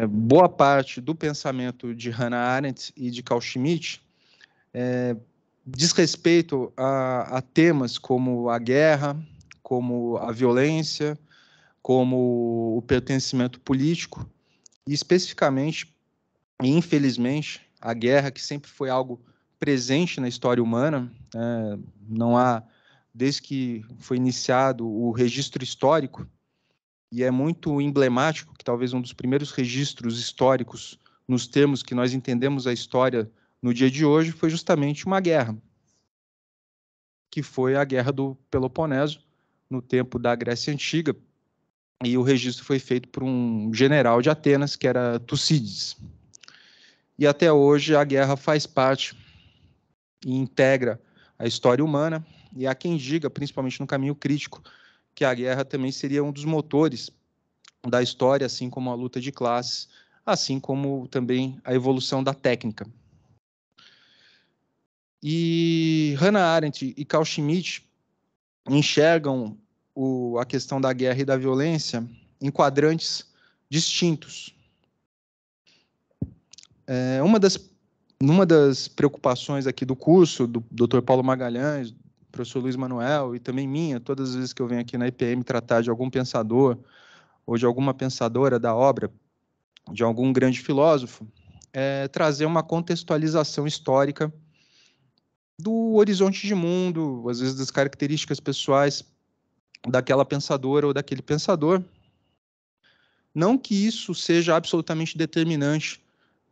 boa parte do pensamento de Hannah Arendt e de Carl Schmitt diz respeito a temas como a guerra, como a violência, como o pertencimento político, e especificamente, e infelizmente, a guerra, que sempre foi algo presente na história humana. Não há, desde que foi iniciado o registro histórico, e é muito emblemático que talvez um dos primeiros registros históricos, nos termos que nós entendemos a história no dia de hoje, foi justamente uma guerra, que foi a Guerra do Peloponeso, no tempo da Grécia Antiga, e o registro foi feito por um general de Atenas, que era Tucídides. E até hoje a guerra faz parte e integra a história humana, e há quem diga, principalmente no caminho crítico, que a guerra também seria um dos motores da história, assim como a luta de classes, assim como também a evolução da técnica. E Hannah Arendt e Carl Schmitt enxergam a questão da guerra e da violência em quadrantes distintos. Uma das preocupações aqui do curso, do Dr. Paulo Magalhães, do professor Luiz Manuel, e também minha, todas as vezes que eu venho aqui na IPM tratar de algum pensador ou de alguma pensadora da obra, de algum grande filósofo, é trazer uma contextualização histórica do horizonte de mundo, às vezes das características pessoais daquela pensadora ou daquele pensador. Não que isso seja absolutamente determinante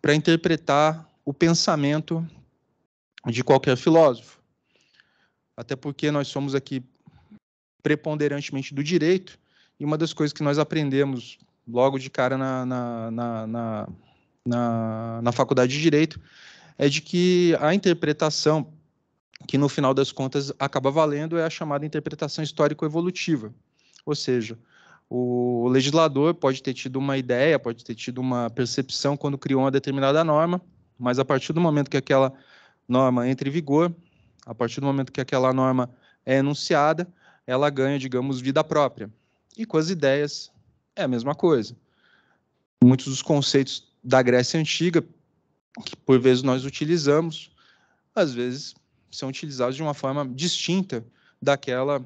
para interpretar o pensamento de qualquer filósofo, até porque nós somos aqui preponderantemente do direito, e uma das coisas que nós aprendemos logo de cara na faculdade de Direito é de que a interpretação que, no final das contas, acaba valendo é a chamada interpretação histórico-evolutiva. Ou seja, o legislador pode ter tido uma ideia, pode ter tido uma percepção quando criou uma determinada norma, mas a partir do momento que aquela norma entra em vigor, a partir do momento que aquela norma é enunciada, ela ganha, digamos, vida própria. E com as ideias é a mesma coisa. Muitos dos conceitos da Grécia Antiga, que por vezes nós utilizamos, às vezes são utilizados de uma forma distinta daquela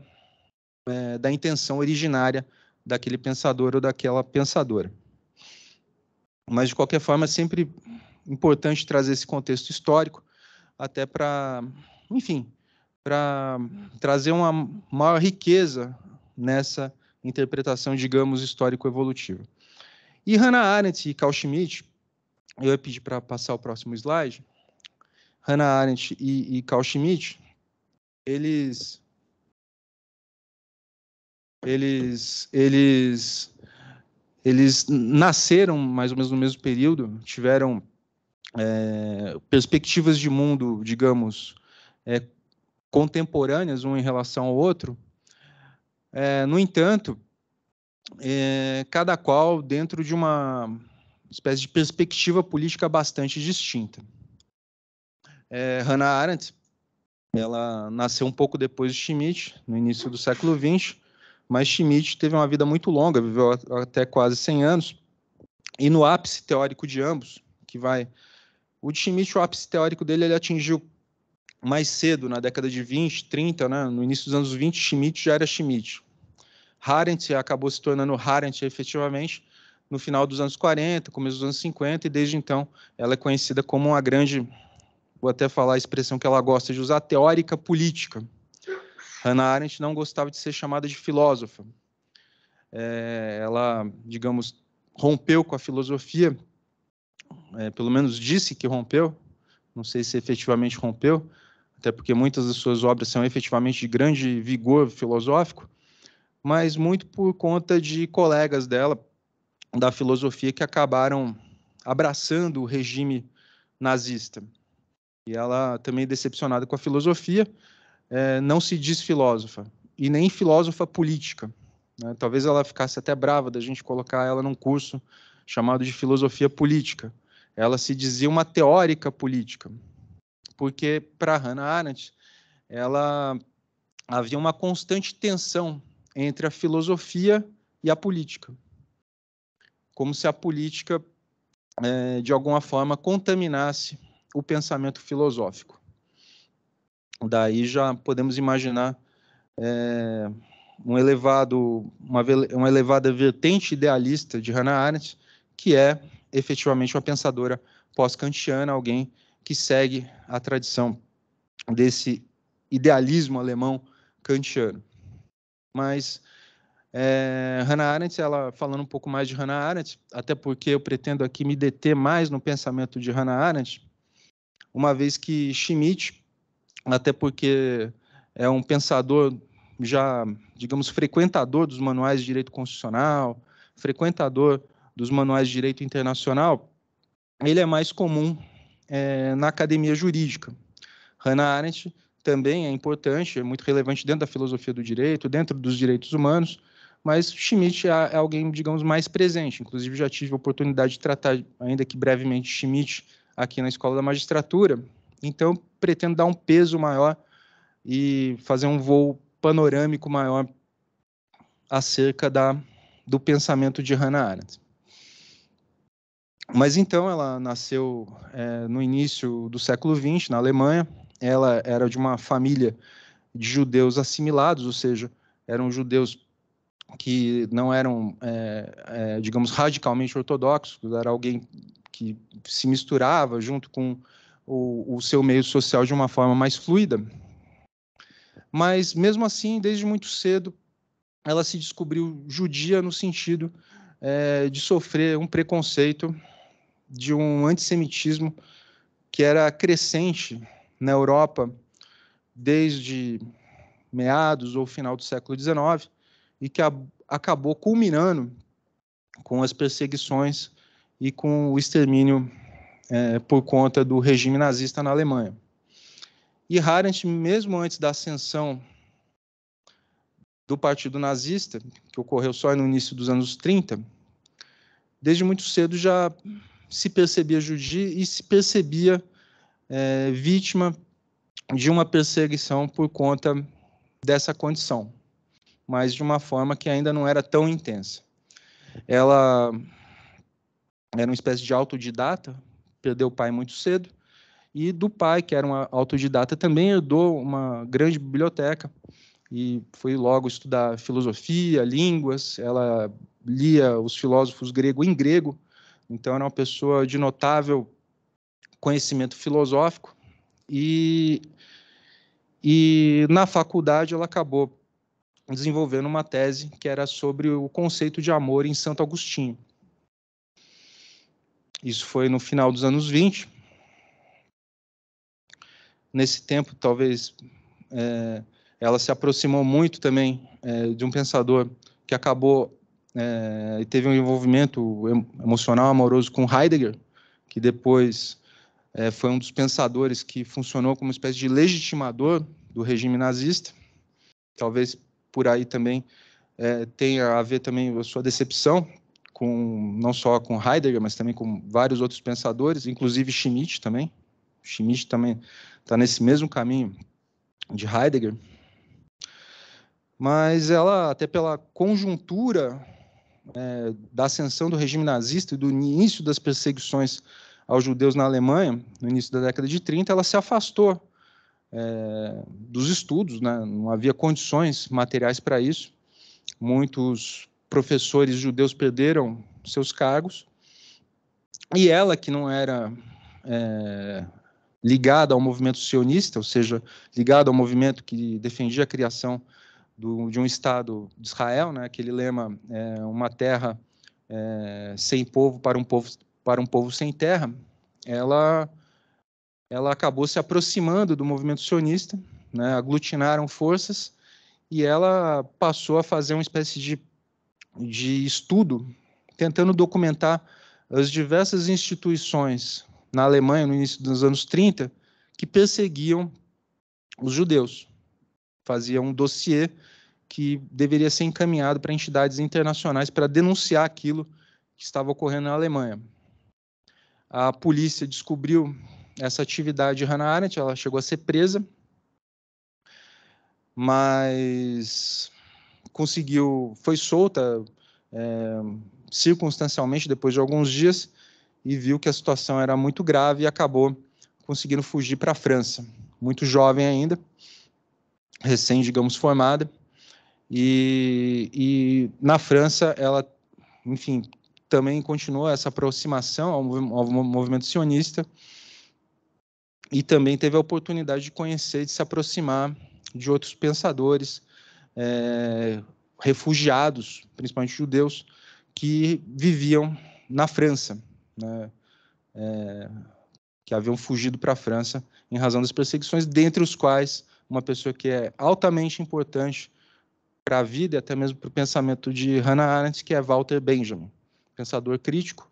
da intenção originária daquele pensador ou daquela pensadora. Mas, de qualquer forma, é sempre importante trazer esse contexto histórico, até para, enfim, para trazer uma maior riqueza nessa interpretação, digamos, histórico-evolutiva. E Hannah Arendt e Carl Schmitt, eu ia pedir para passar o próximo slide. Hannah Arendt e Carl Schmitt, eles nasceram mais ou menos no mesmo período, tiveram perspectivas de mundo, digamos, contemporâneas, um em relação ao outro. No entanto, cada qual dentro de uma espécie de perspectiva política bastante distinta. Hannah Arendt, ela nasceu um pouco depois de Schmitt, no início do século XX, mas Schmitt teve uma vida muito longa, viveu até quase 100 anos, e no ápice teórico de ambos, o de Schmitt, o ápice teórico dele, ele atingiu mais cedo, na década de 20, 30, né? No início dos anos 20, Schmitt já era Schmitt. Arendt acabou se tornando Arendt efetivamente no final dos anos 40, começo dos anos 50, e desde então ela é conhecida como uma grande, vou até falar a expressão que ela gosta de usar, teórica política. Hannah Arendt não gostava de ser chamada de filósofa. Ela, digamos, rompeu com a filosofia, pelo menos disse que rompeu, não sei se efetivamente rompeu, até porque muitas das suas obras são efetivamente de grande vigor filosófico, mas muito por conta de colegas dela da filosofia que acabaram abraçando o regime nazista. E ela, também decepcionada com a filosofia, não se diz filósofa, e nem filósofa política. Né? Talvez ela ficasse até brava da gente colocar ela num curso chamado de filosofia política. Ela se dizia uma teórica política, porque, para Hannah Arendt, havia uma constante tensão entre a filosofia e a política. Como se a política de alguma forma, contaminasse o pensamento filosófico. Daí já podemos imaginar uma elevada vertente idealista de Hannah Arendt, que é efetivamente uma pensadora pós-kantiana, alguém que segue a tradição desse idealismo alemão kantiano. Mas Hannah Arendt, falando um pouco mais de Hannah Arendt, até porque eu pretendo aqui me deter mais no pensamento de Hannah Arendt, uma vez que Schmitt, até porque é um pensador já, digamos, frequentador dos manuais de direito constitucional, frequentador dos manuais de direito internacional, ele é mais comum na academia jurídica. Hannah Arendt também é importante, é muito relevante dentro da filosofia do direito, dentro dos direitos humanos, mas Schmitt é alguém, digamos, mais presente. Inclusive, já tive a oportunidade de tratar, ainda que brevemente, Schmitt aqui na Escola da Magistratura. Então, pretendo dar um peso maior e fazer um voo panorâmico maior acerca do pensamento de Hannah Arendt. Mas então ela nasceu no início do século XX, na Alemanha. Ela era de uma família de judeus assimilados, ou seja, eram judeus que não eram, digamos, radicalmente ortodoxos, era alguém que se misturava junto com o seu meio social de uma forma mais fluida. Mas, mesmo assim, desde muito cedo, ela se descobriu judia no sentido de sofrer um preconceito, de um antissemitismo que era crescente na Europa desde meados ou final do século XIX e que acabou culminando com as perseguições e com o extermínio por conta do regime nazista na Alemanha. E Arendt, mesmo antes da ascensão do Partido Nazista, que ocorreu só no início dos anos 30, desde muito cedo já se percebia judia e se percebia vítima de uma perseguição por conta dessa condição, mas de uma forma que ainda não era tão intensa. Ela era uma espécie de autodidata, perdeu o pai muito cedo, e do pai, que era um autodidata, também herdou uma grande biblioteca, e foi logo estudar filosofia, línguas. Ela lia os filósofos grego em grego, então era uma pessoa de notável conhecimento filosófico, e na faculdade ela acabou desenvolvendo uma tese que era sobre o conceito de amor em Santo Agostinho. Isso foi no final dos anos 20. Nesse tempo, talvez, ela se aproximou muito também de um pensador que acabou e teve um envolvimento emocional, amoroso com Heidegger, que depois foi um dos pensadores que funcionou como uma espécie de legitimador do regime nazista. Talvez por aí também tenha a ver também a sua decepção não só com Heidegger, mas também com vários outros pensadores, inclusive Schmitt também. Schmitt também está nesse mesmo caminho de Heidegger. Mas ela, até pela conjuntura da ascensão do regime nazista e do início das perseguições aos judeus na Alemanha, no início da década de 30, ela se afastou dos estudos, né? Não havia condições materiais para isso. Muitos professores judeus perderam seus cargos, e ela, que não era ligada ao movimento sionista, ou seja, ligada ao movimento que defendia a criação de um Estado de Israel, né? Aquele lema, uma terra sem povo para um povo sem terra, ela acabou se aproximando do movimento sionista, né? Aglutinaram forças, e ela passou a fazer uma espécie de estudo, tentando documentar as diversas instituições na Alemanha, no início dos anos 30, que perseguiam os judeus. Fazia um dossiê que deveria ser encaminhado para entidades internacionais para denunciar aquilo que estava ocorrendo na Alemanha. A polícia descobriu essa atividade de Hannah Arendt, ela chegou a ser presa, mas foi solta circunstancialmente depois de alguns dias, e viu que a situação era muito grave e acabou conseguindo fugir para a França. Muito jovem ainda, recém, digamos, formada. E na França, ela, enfim, também continuou essa aproximação ao movimento sionista e também teve a oportunidade de conhecer, de se aproximar de outros pensadores, refugiados, principalmente judeus, que viviam na França, né, que haviam fugido para a França em razão das perseguições, dentre os quais uma pessoa que é altamente importante para a vida e até mesmo para o pensamento de Hannah Arendt, que é Walter Benjamin, pensador crítico,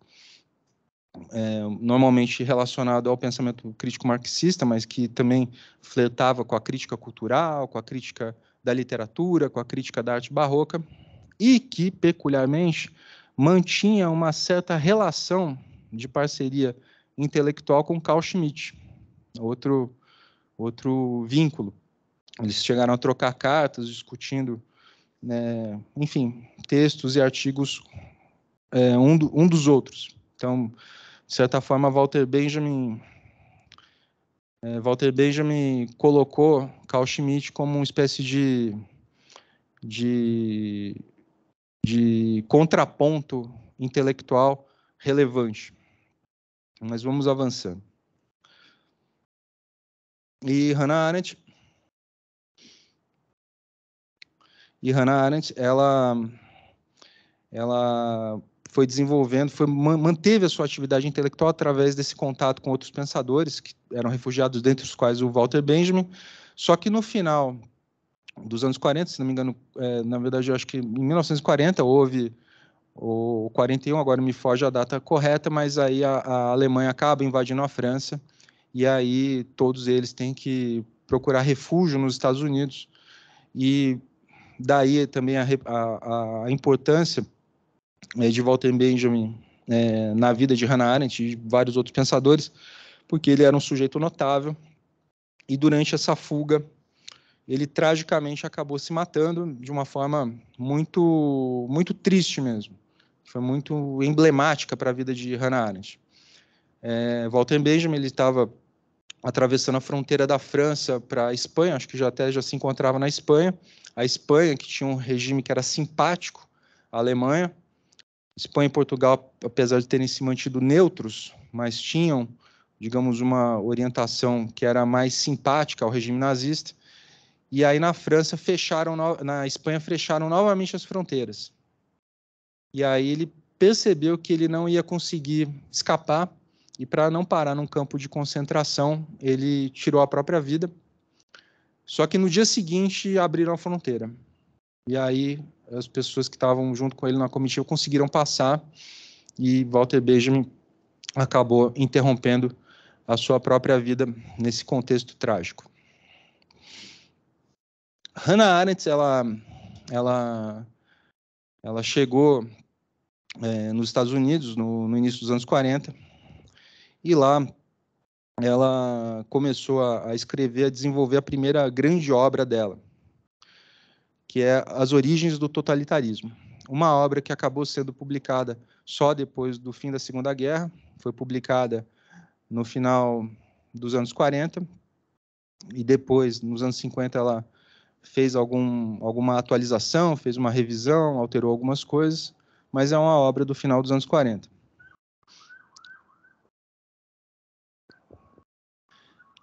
normalmente relacionado ao pensamento crítico marxista, mas que também flertava com a crítica cultural, com a crítica da literatura, com a crítica da arte barroca, e que, peculiarmente, mantinha uma certa relação de parceria intelectual com Carl Schmitt, outro vínculo. Eles chegaram a trocar cartas, discutindo, né, enfim, textos e artigos um dos outros. Então, de certa forma, Walter Benjamin colocou Carl Schmitt como uma espécie de contraponto intelectual relevante. Mas vamos avançando. E Hannah Arendt, ela foi desenvolvendo, manteve a sua atividade intelectual através desse contato com outros pensadores, que eram refugiados, dentre os quais o Walter Benjamin, só que no final dos anos 40, se não me engano, na verdade, eu acho que em 1940 houve, ou 41, agora me foge a data correta, mas aí a Alemanha acaba invadindo a França, e aí todos eles têm que procurar refúgio nos Estados Unidos, e daí também a importância de Walter Benjamin na vida de Hannah Arendt e de vários outros pensadores, porque ele era um sujeito notável, e durante essa fuga, ele tragicamente acabou se matando de uma forma muito, muito triste mesmo. Foi muito emblemática para a vida de Hannah Arendt. Walter Benjamin, ele estava atravessando a fronteira da França para a Espanha, acho que já se encontrava na Espanha. A Espanha, que tinha um regime que era simpático à Alemanha. Espanha e Portugal, apesar de terem se mantido neutros, mas tinham, digamos, uma orientação que era mais simpática ao regime nazista. E aí na Espanha fecharam novamente as fronteiras. E aí ele percebeu que ele não ia conseguir escapar, e para não parar num campo de concentração, ele tirou a própria vida. Só que no dia seguinte abriram a fronteira. E aí as pessoas que estavam junto com ele na comitiva conseguiram passar, e Walter Benjamin acabou interrompendo a sua própria vida nesse contexto trágico. Hannah Arendt, ela chegou nos Estados Unidos no início dos anos 40, e lá ela começou a escrever, a desenvolver a primeira grande obra dela, que é As Origens do Totalitarismo. Uma obra que acabou sendo publicada só depois do fim da Segunda Guerra, foi publicada no final dos anos 40, e depois, nos anos 50, ela fez alguma atualização, fez uma revisão, alterou algumas coisas, mas é uma obra do final dos anos 40.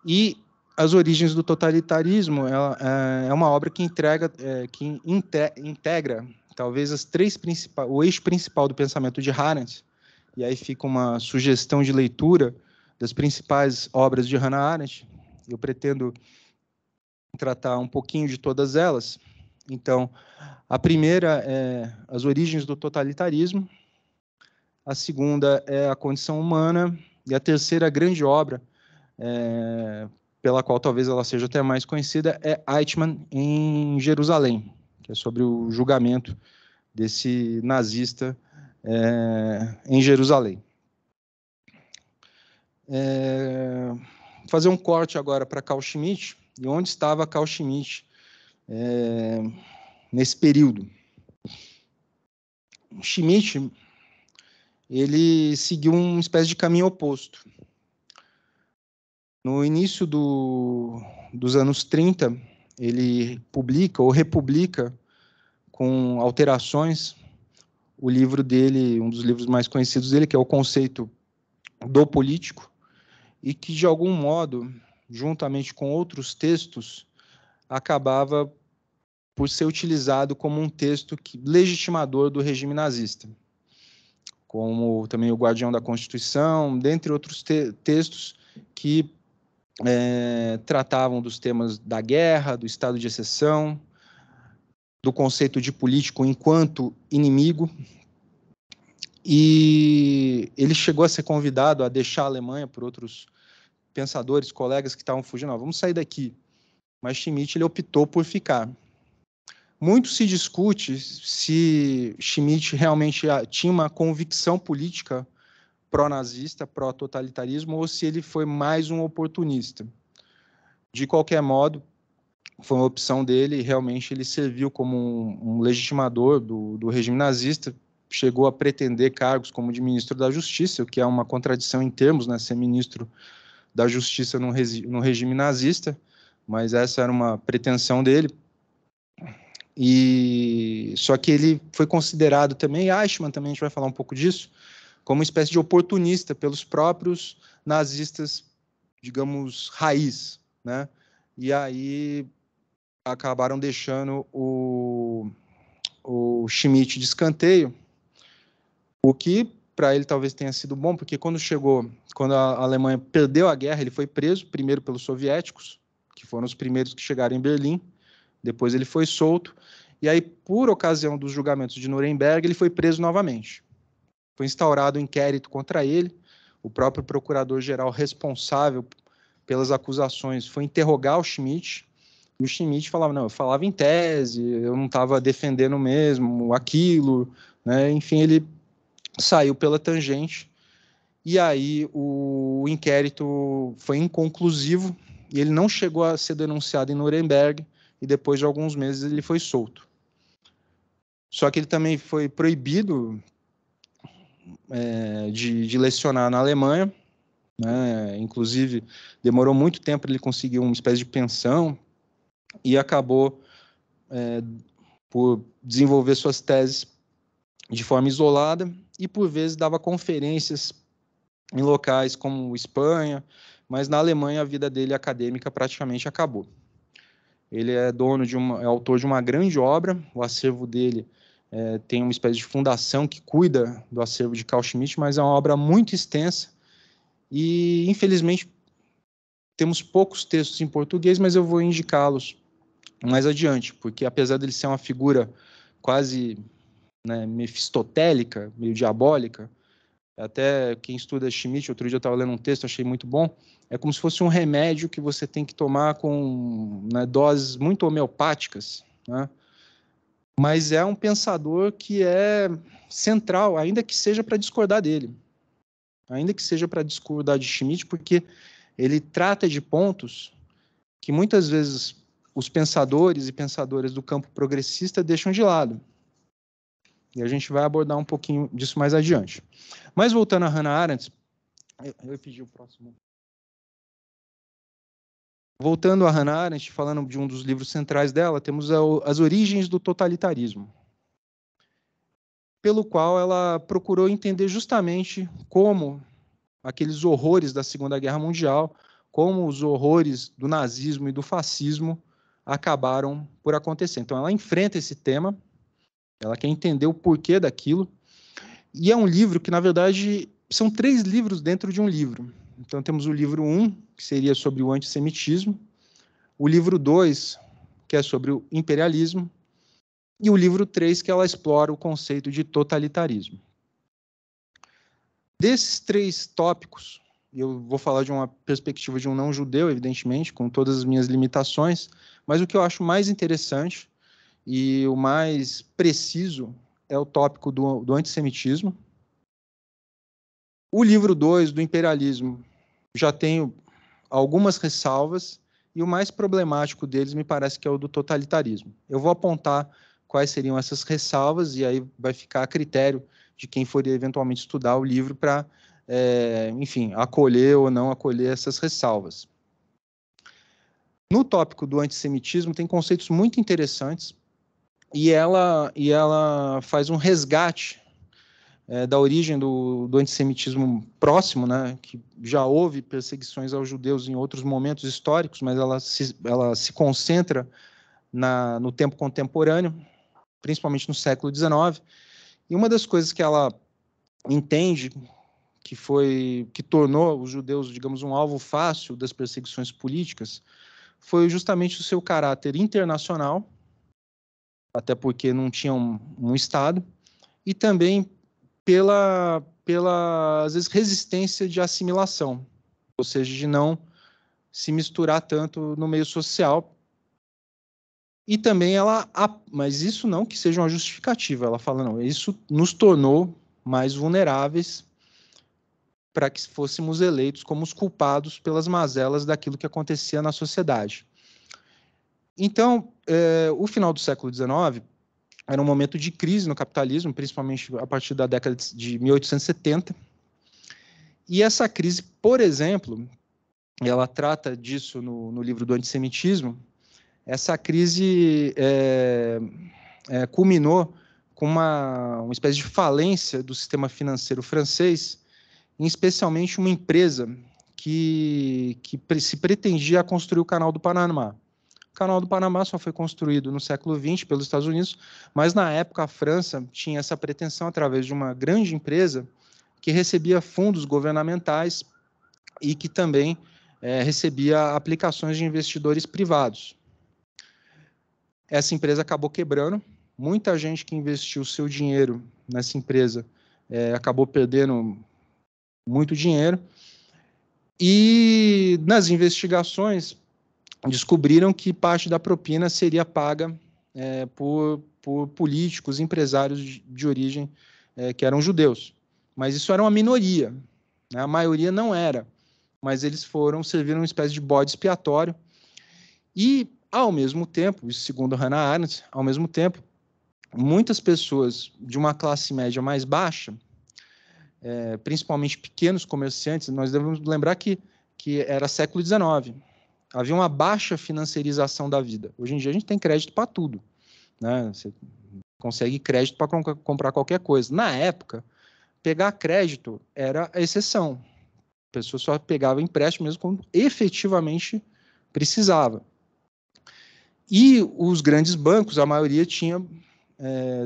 E As Origens do Totalitarismo é uma obra que integra talvez o eixo principal do pensamento de Arendt, e aí fica uma sugestão de leitura das principais obras de Hannah Arendt. Eu pretendo tratar um pouquinho de todas elas. Então, a primeira é As Origens do Totalitarismo, a segunda é A Condição Humana, e a terceira grande obra, pela qual talvez ela seja até mais conhecida, é Eichmann em Jerusalém, que é sobre o julgamento desse nazista em Jerusalém. Fazer um corte agora para Carl Schmitt, e onde estava Carl Schmitt nesse período. Schmitt, ele seguiu uma espécie de caminho oposto. No início dos anos 30, ele publica ou republica, com alterações, o livro dele, um dos livros mais conhecidos dele, que é O Conceito do Político, e que, de algum modo, juntamente com outros textos, acabava por ser utilizado como um texto legitimador do regime nazista, como também o Guardião da Constituição, dentre outros textos que tratavam dos temas da guerra, do estado de exceção, do conceito de político enquanto inimigo. E ele chegou a ser convidado a deixar a Alemanha por outros pensadores, colegas que estavam fugindo. Não, vamos sair daqui. Mas Schmitt ele optou por ficar. Muito se discute se Schmitt realmente tinha uma convicção política pró-nazista, pró-totalitarismo, ou se ele foi mais um oportunista. De qualquer modo, foi uma opção dele, e realmente ele serviu como um legitimador do regime nazista, chegou a pretender cargos como de ministro da Justiça, o que é uma contradição em termos, né, ser ministro da Justiça no regime nazista, mas essa era uma pretensão dele. E só que ele foi considerado também, Eichmann também, a gente vai falar um pouco disso, como uma espécie de oportunista pelos próprios nazistas, digamos, raiz, né? E aí acabaram deixando o Schmitt de escanteio, o que para ele talvez tenha sido bom, porque quando a Alemanha perdeu a guerra, ele foi preso, primeiro pelos soviéticos, que foram os primeiros que chegaram em Berlim, depois ele foi solto, e aí, por ocasião dos julgamentos de Nuremberg, ele foi preso novamente. Foi instaurado um inquérito contra ele, o próprio procurador-geral responsável pelas acusações foi interrogar o Schmitt, e o Schmitt falava, não, eu falava em tese, eu não estava defendendo mesmo aquilo, né? Enfim, ele saiu pela tangente, e aí o inquérito foi inconclusivo, e ele não chegou a ser denunciado em Nuremberg, e depois de alguns meses ele foi solto. Só que ele também foi proibido de lecionar na Alemanha, né? Inclusive demorou muito tempo para ele conseguir uma espécie de pensão, e acabou por desenvolver suas teses de forma isolada, e por vezes dava conferências em locais como Espanha, mas na Alemanha a vida dele acadêmica praticamente acabou. Ele é autor de uma grande obra, o acervo dele tem uma espécie de fundação que cuida do acervo de Carl Schmitt, mas é uma obra muito extensa e, infelizmente, temos poucos textos em português, mas eu vou indicá-los mais adiante, porque apesar dele ser uma figura quase, né, mefistotélica, meio diabólica, até quem estuda Schmitt, outro dia eu estava lendo um texto, achei muito bom, é como se fosse um remédio que você tem que tomar com, né, doses muito homeopáticas, né? Mas é um pensador que é central, ainda que seja para discordar dele, ainda que seja para discordar de Schmitt, porque ele trata de pontos que muitas vezes os pensadores e pensadoras do campo progressista deixam de lado. E a gente vai abordar um pouquinho disso mais adiante. Mas voltando a Hannah Arendt, eu pedi o próximo. Voltando a Hannah Arendt, falando de um dos livros centrais dela, temos As Origens do Totalitarismo, pelo qual ela procurou entender justamente como aqueles horrores da Segunda Guerra Mundial, como os horrores do nazismo e do fascismo acabaram por acontecer. Então, ela enfrenta esse tema, ela quer entender o porquê daquilo, e é um livro que, na verdade, são 3 livros dentro de um livro. Então, temos o livro 1, que seria sobre o antissemitismo, o livro 2, que é sobre o imperialismo, e o livro 3, que ela explora o conceito de totalitarismo. Desses 3 tópicos, eu vou falar de uma perspectiva de um não-judeu, evidentemente, com todas as minhas limitações, mas o que eu acho mais interessante e o mais preciso é o tópico do antissemitismo. O livro 2, do imperialismo, já tenho algumas ressalvas, e o mais problemático deles me parece que é o do totalitarismo. Eu vou apontar quais seriam essas ressalvas, e aí vai ficar a critério de quem for eventualmente estudar o livro para, enfim, acolher ou não acolher essas ressalvas. No tópico do antissemitismo, tem conceitos muito interessantes, e ela faz um resgate da origem do antissemitismo próximo, né, que já houve perseguições aos judeus em outros momentos históricos, mas ela se concentra no tempo contemporâneo, principalmente no século XIX, e uma das coisas que ela entende que tornou os judeus, digamos, um alvo fácil das perseguições políticas, foi justamente o seu caráter internacional, até porque não tinha um Estado, e também pela às vezes, resistência de assimilação, ou seja, de não se misturar tanto no meio social. E também mas isso não que seja uma justificativa, ela fala, não, isso nos tornou mais vulneráveis para que fôssemos eleitos como os culpados pelas mazelas daquilo que acontecia na sociedade. Então, o final do século XIX era um momento de crise no capitalismo, principalmente a partir da década de 1870. E essa crise, por exemplo, ela trata disso no livro do antissemitismo, essa crise culminou com uma espécie de falência do sistema financeiro francês, especialmente uma empresa que se pretendia construir o Canal do Panamá. O Canal do Panamá só foi construído no século XX pelos Estados Unidos, mas na época a França tinha essa pretensão através de uma grande empresa que recebia fundos governamentais e que também recebia aplicações de investidores privados. Essa empresa acabou quebrando, muita gente que investiu seu dinheiro nessa empresa acabou perdendo muito dinheiro, e nas investigações descobriram que parte da propina seria paga por políticos, empresários de origem que eram judeus. Mas isso era uma minoria, né? A maioria não era, mas eles serviram uma espécie de bode expiatório. E, ao mesmo tempo, segundo Hannah Arendt, ao mesmo tempo, muitas pessoas de uma classe média mais baixa, principalmente pequenos comerciantes, nós devemos lembrar que era século XIX, havia uma baixa financiarização da vida. Hoje em dia a gente tem crédito para tudo, né? Você consegue crédito para comprar qualquer coisa. Na época, pegar crédito era a exceção. A pessoa só pegava empréstimo mesmo quando efetivamente precisava. E os grandes bancos, a maioria tinha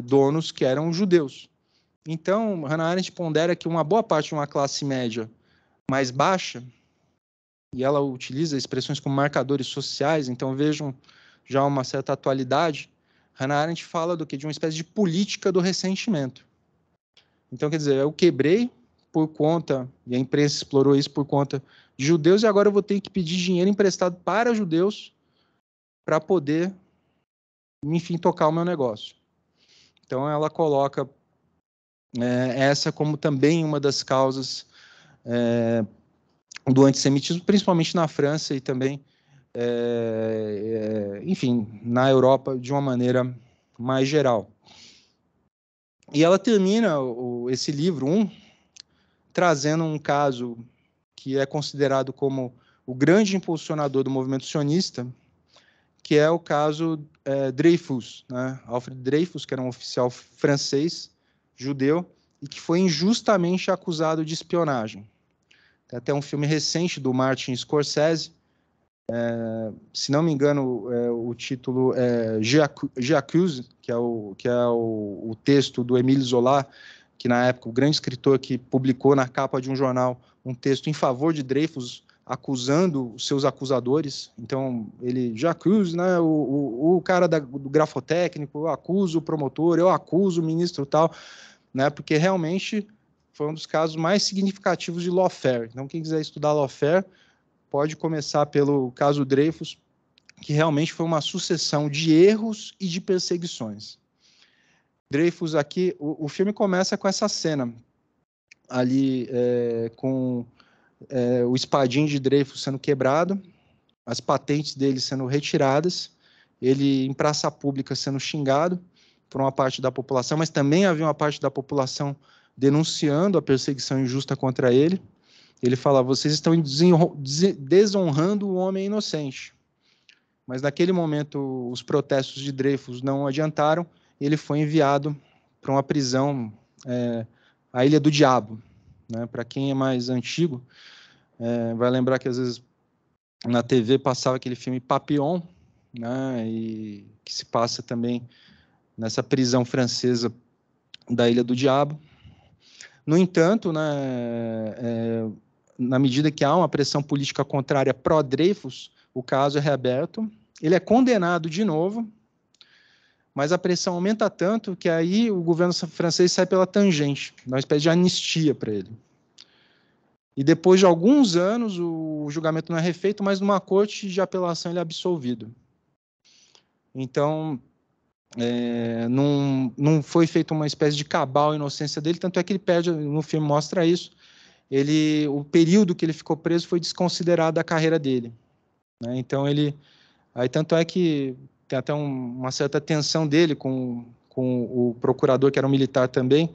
donos que eram judeus. Então, Hannah Arendt pondera que uma boa parte de uma classe média mais baixa, e ela utiliza expressões como marcadores sociais, então vejam já uma certa atualidade. Hannah Arendt fala de uma espécie de política do ressentimento. Então, quer dizer, eu quebrei por conta, e a imprensa explorou isso por conta de judeus, e agora eu vou ter que pedir dinheiro emprestado para judeus para poder, enfim, tocar o meu negócio. Então, ela coloca essa como também uma das causas do antissemitismo, principalmente na França e também, enfim, na Europa de uma maneira mais geral. E ela termina esse livro, trazendo um caso que é considerado como o grande impulsionador do movimento sionista, que é o caso Dreyfus, né? Alfred Dreyfus, que era um oficial francês, judeu, e que foi injustamente acusado de espionagem. Tem até um filme recente do Martin Scorsese, se não me engano, o título é J'accuse, que é o texto do Émile Zola, que na época o grande escritor que publicou na capa de um jornal um texto em favor de Dreyfus, acusando os seus acusadores. Então, ele J'accuse, né, o cara do grafotécnico, eu acuso o promotor, eu acuso o ministro tal, né, porque realmente foi um dos casos mais significativos de lawfare. Então, quem quiser estudar lawfare, pode começar pelo caso Dreyfus, que realmente foi uma sucessão de erros e de perseguições. Dreyfus aqui, o filme começa com essa cena, ali com o espadim de Dreyfus sendo quebrado, as patentes dele sendo retiradas, ele em praça pública sendo xingado por uma parte da população, mas também havia uma parte da população denunciando a perseguição injusta contra ele. Ele fala: vocês estão desonrando o homem inocente. Mas naquele momento os protestos de Dreyfus não adiantaram, e ele foi enviado para uma prisão, a Ilha do Diabo. Né? Para quem é mais antigo, vai lembrar que às vezes na TV passava aquele filme Papillon, né? E que se passa também nessa prisão francesa da Ilha do Diabo. No entanto, né, na medida que há uma pressão política contrária pró-Dreyfus, o caso é reaberto, ele é condenado de novo, mas a pressão aumenta tanto que aí o governo francês sai pela tangente, dá uma espécie de anistia para ele. E depois de alguns anos, o julgamento não é refeito, mas numa corte de apelação ele é absolvido. Então, não foi feita uma espécie de cabal à inocência dele, tanto é que ele perde, no filme mostra isso, o período que ele ficou preso foi desconsiderado da carreira dele. Né? Então, aí tanto é que tem até uma certa tensão dele com o procurador, que era um militar também,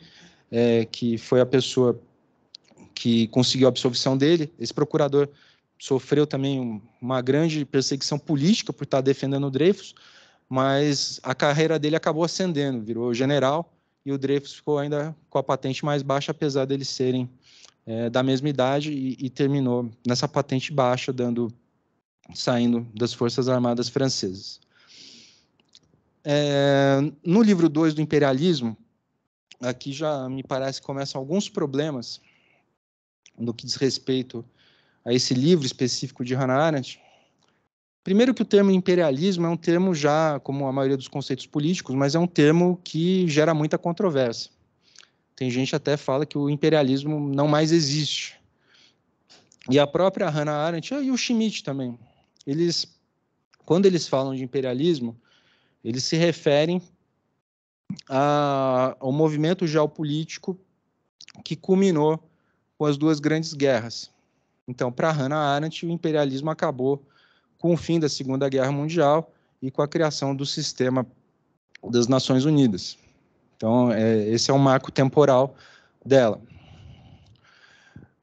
que foi a pessoa que conseguiu a absolvição dele. Esse procurador sofreu também uma grande perseguição política por estar defendendo o Dreyfus, mas a carreira dele acabou ascendendo, virou general, e o Dreyfus ficou ainda com a patente mais baixa, apesar deles serem da mesma idade, e terminou nessa patente baixa, saindo das Forças Armadas Francesas. No livro 2 do Imperialismo, aqui já me parece que começam alguns problemas no que diz respeito a esse livro específico de Hannah Arendt. Primeiro que o termo imperialismo é um termo já, como a maioria dos conceitos políticos, mas é um termo que gera muita controvérsia. Tem gente até fala que o imperialismo não mais existe. E a própria Hannah Arendt e o Schmitt também, quando eles falam de imperialismo, eles se referem ao movimento geopolítico que culminou com as duas grandes guerras. Então, para Hannah Arendt, o imperialismo acabou com o fim da Segunda Guerra Mundial e com a criação do sistema das Nações Unidas. Então, esse é o marco temporal dela.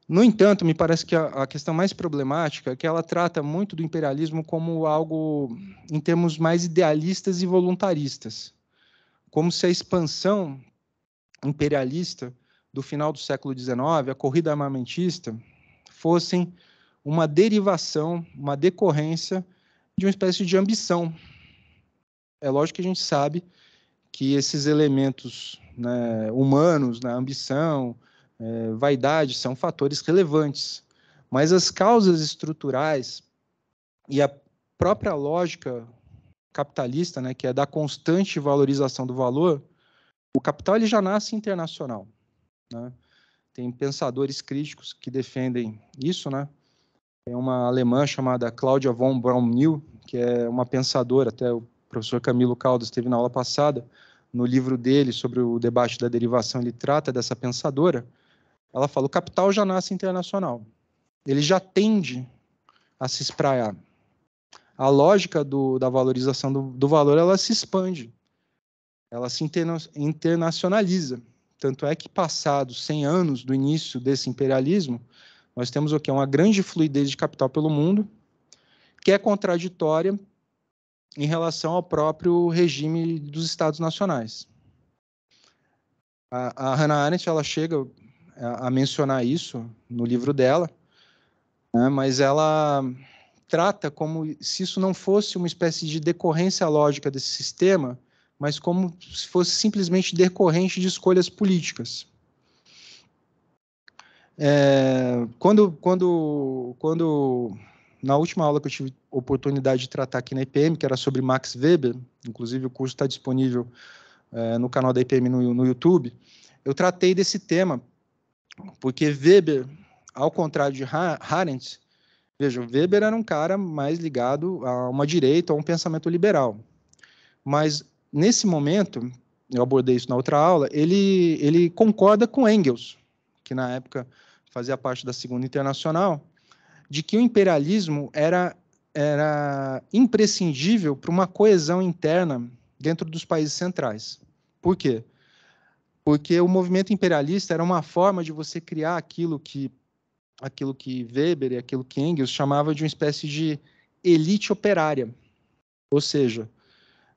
No entanto, me parece que a questão mais problemática é que ela trata muito do imperialismo como algo em termos mais idealistas e voluntaristas, como se a expansão imperialista do final do século XIX, a corrida armamentista, fossem uma derivação, uma decorrência de uma espécie de ambição. É lógico que a gente sabe que esses elementos, né, humanos, né, ambição, vaidade, são fatores relevantes, mas as causas estruturais e a própria lógica capitalista, né, que é da constante valorização do valor, o capital ele já nasce internacional. Né? Tem pensadores críticos que defendem isso, né? Tem uma alemã chamada Claudia von Braunmühl, que é uma pensadora, até o professor Camilo Caldas esteve na aula passada, no livro dele sobre o debate da derivação, ele trata dessa pensadora. Ela fala: o capital já nasce internacional, ele já tende a se espraiar. A lógica da valorização do valor, ela se expande, ela se internacionaliza. Tanto é que, passados 100 anos do início desse imperialismo, nós temos o quê? Uma grande fluidez de capital pelo mundo, que é contraditória em relação ao próprio regime dos Estados nacionais. A Hannah Arendt ela chega a mencionar isso no livro dela, né, mas ela trata como se isso não fosse uma espécie de decorrência lógica desse sistema, mas como se fosse simplesmente decorrente de escolhas políticas. Quando na última aula que eu tive oportunidade de tratar aqui na IPM, que era sobre Max Weber, inclusive o curso está disponível no canal da IPM no YouTube, eu tratei desse tema, porque Weber, ao contrário de Arendt, veja, Weber era um cara mais ligado a uma direita, a um pensamento liberal. Mas, nesse momento, eu abordei isso na outra aula, ele concorda com Engels, que na época fazia parte da Segunda Internacional, de que o imperialismo era imprescindível para uma coesão interna dentro dos países centrais. Por quê? porque o movimento imperialista era uma forma de você criar aquilo que Weber e aquilo que Engels chamava de uma espécie de elite operária, ou seja,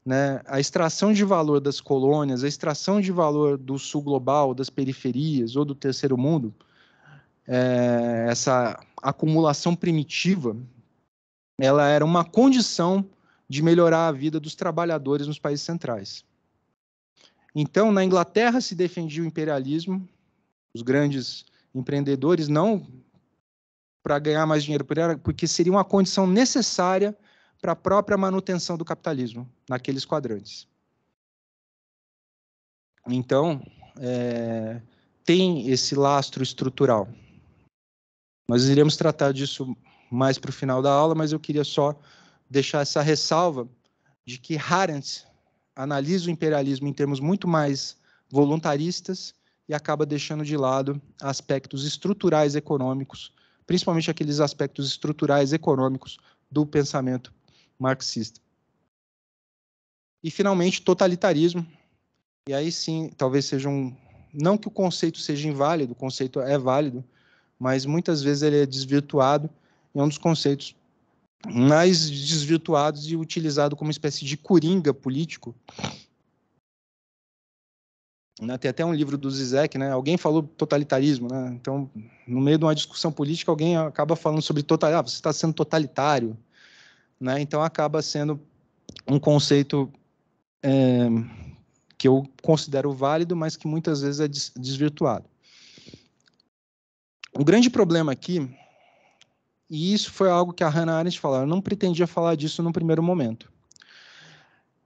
né, a extração de valor das colônias, a extração de valor do sul global, das periferias ou do terceiro mundo, essa acumulação primitiva, ela era uma condição de melhorar a vida dos trabalhadores nos países centrais. Então, na Inglaterra se defendia o imperialismo, os grandes empreendedores, não para ganhar mais dinheiro, porque seria uma condição necessária para a própria manutenção do capitalismo naqueles quadrantes. Então, tem esse lastro estrutural. Nós iremos tratar disso mais para o final da aula, mas eu queria só deixar essa ressalva de que Arendt analisa o imperialismo em termos muito mais voluntaristas e acaba deixando de lado aspectos estruturais econômicos, principalmente aqueles aspectos estruturais econômicos do pensamento marxista. E, finalmente, totalitarismo. E aí sim, talvez seja não que o conceito seja inválido, o conceito é válido, mas muitas vezes ele é desvirtuado, e é um dos conceitos mais desvirtuados e utilizado como uma espécie de coringa político. Tem até um livro do Zizek, né? Alguém falou totalitarismo, né? Então, no meio de uma discussão política, alguém acaba falando sobre totalitarismo. Você está sendo totalitário, né? Então, acaba sendo um conceito que eu considero válido, mas que muitas vezes é desvirtuado. O grande problema aqui, e isso foi algo que a Hannah Arendt falou, eu não pretendia falar disso no primeiro momento.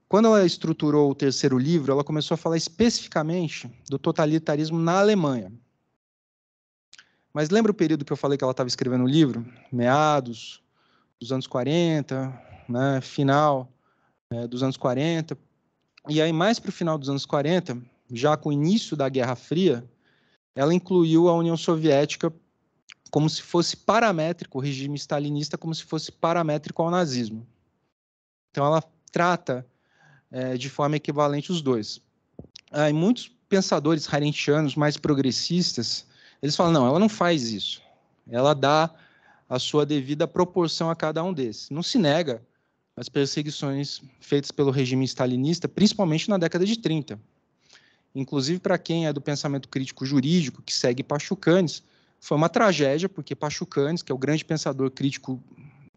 Quando ela estruturou o terceiro livro, ela começou a falar especificamente do totalitarismo na Alemanha. Mas lembra o período que eu falei que ela estava escrevendo o livro? Meados dos anos 40, né, final dos anos 40. E aí, mais para o final dos anos 40, já com o início da Guerra Fria, ela incluiu a União Soviética como se fosse paramétrico, o regime stalinista como se fosse paramétrico ao nazismo. Então, ela trata de forma equivalente os dois. E muitos pensadores arendtianos mais progressistas, eles falam, não, ela não faz isso. Ela dá a sua devida proporção a cada um desses. Não se nega as perseguições feitas pelo regime stalinista, principalmente na década de 30. Inclusive, para quem é do pensamento crítico jurídico, que segue Pachucanes, foi uma tragédia, porque Pachucanes, que é o grande pensador crítico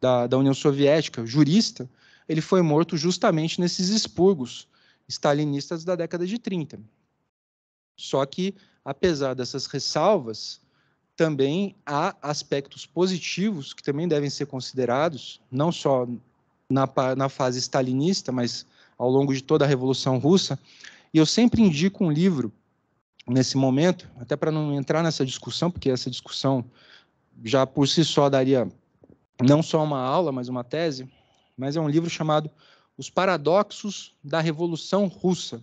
da União Soviética, jurista, ele foi morto justamente nesses expurgos stalinistas da década de 30. Só que, apesar dessas ressalvas, também há aspectos positivos que também devem ser considerados, não só na fase stalinista, mas ao longo de toda a Revolução Russa. E eu sempre indico um livro nesse momento, até para não entrar nessa discussão, porque essa discussão já por si só daria não só uma aula, mas uma tese, mas é um livro chamado Os Paradoxos da Revolução Russa.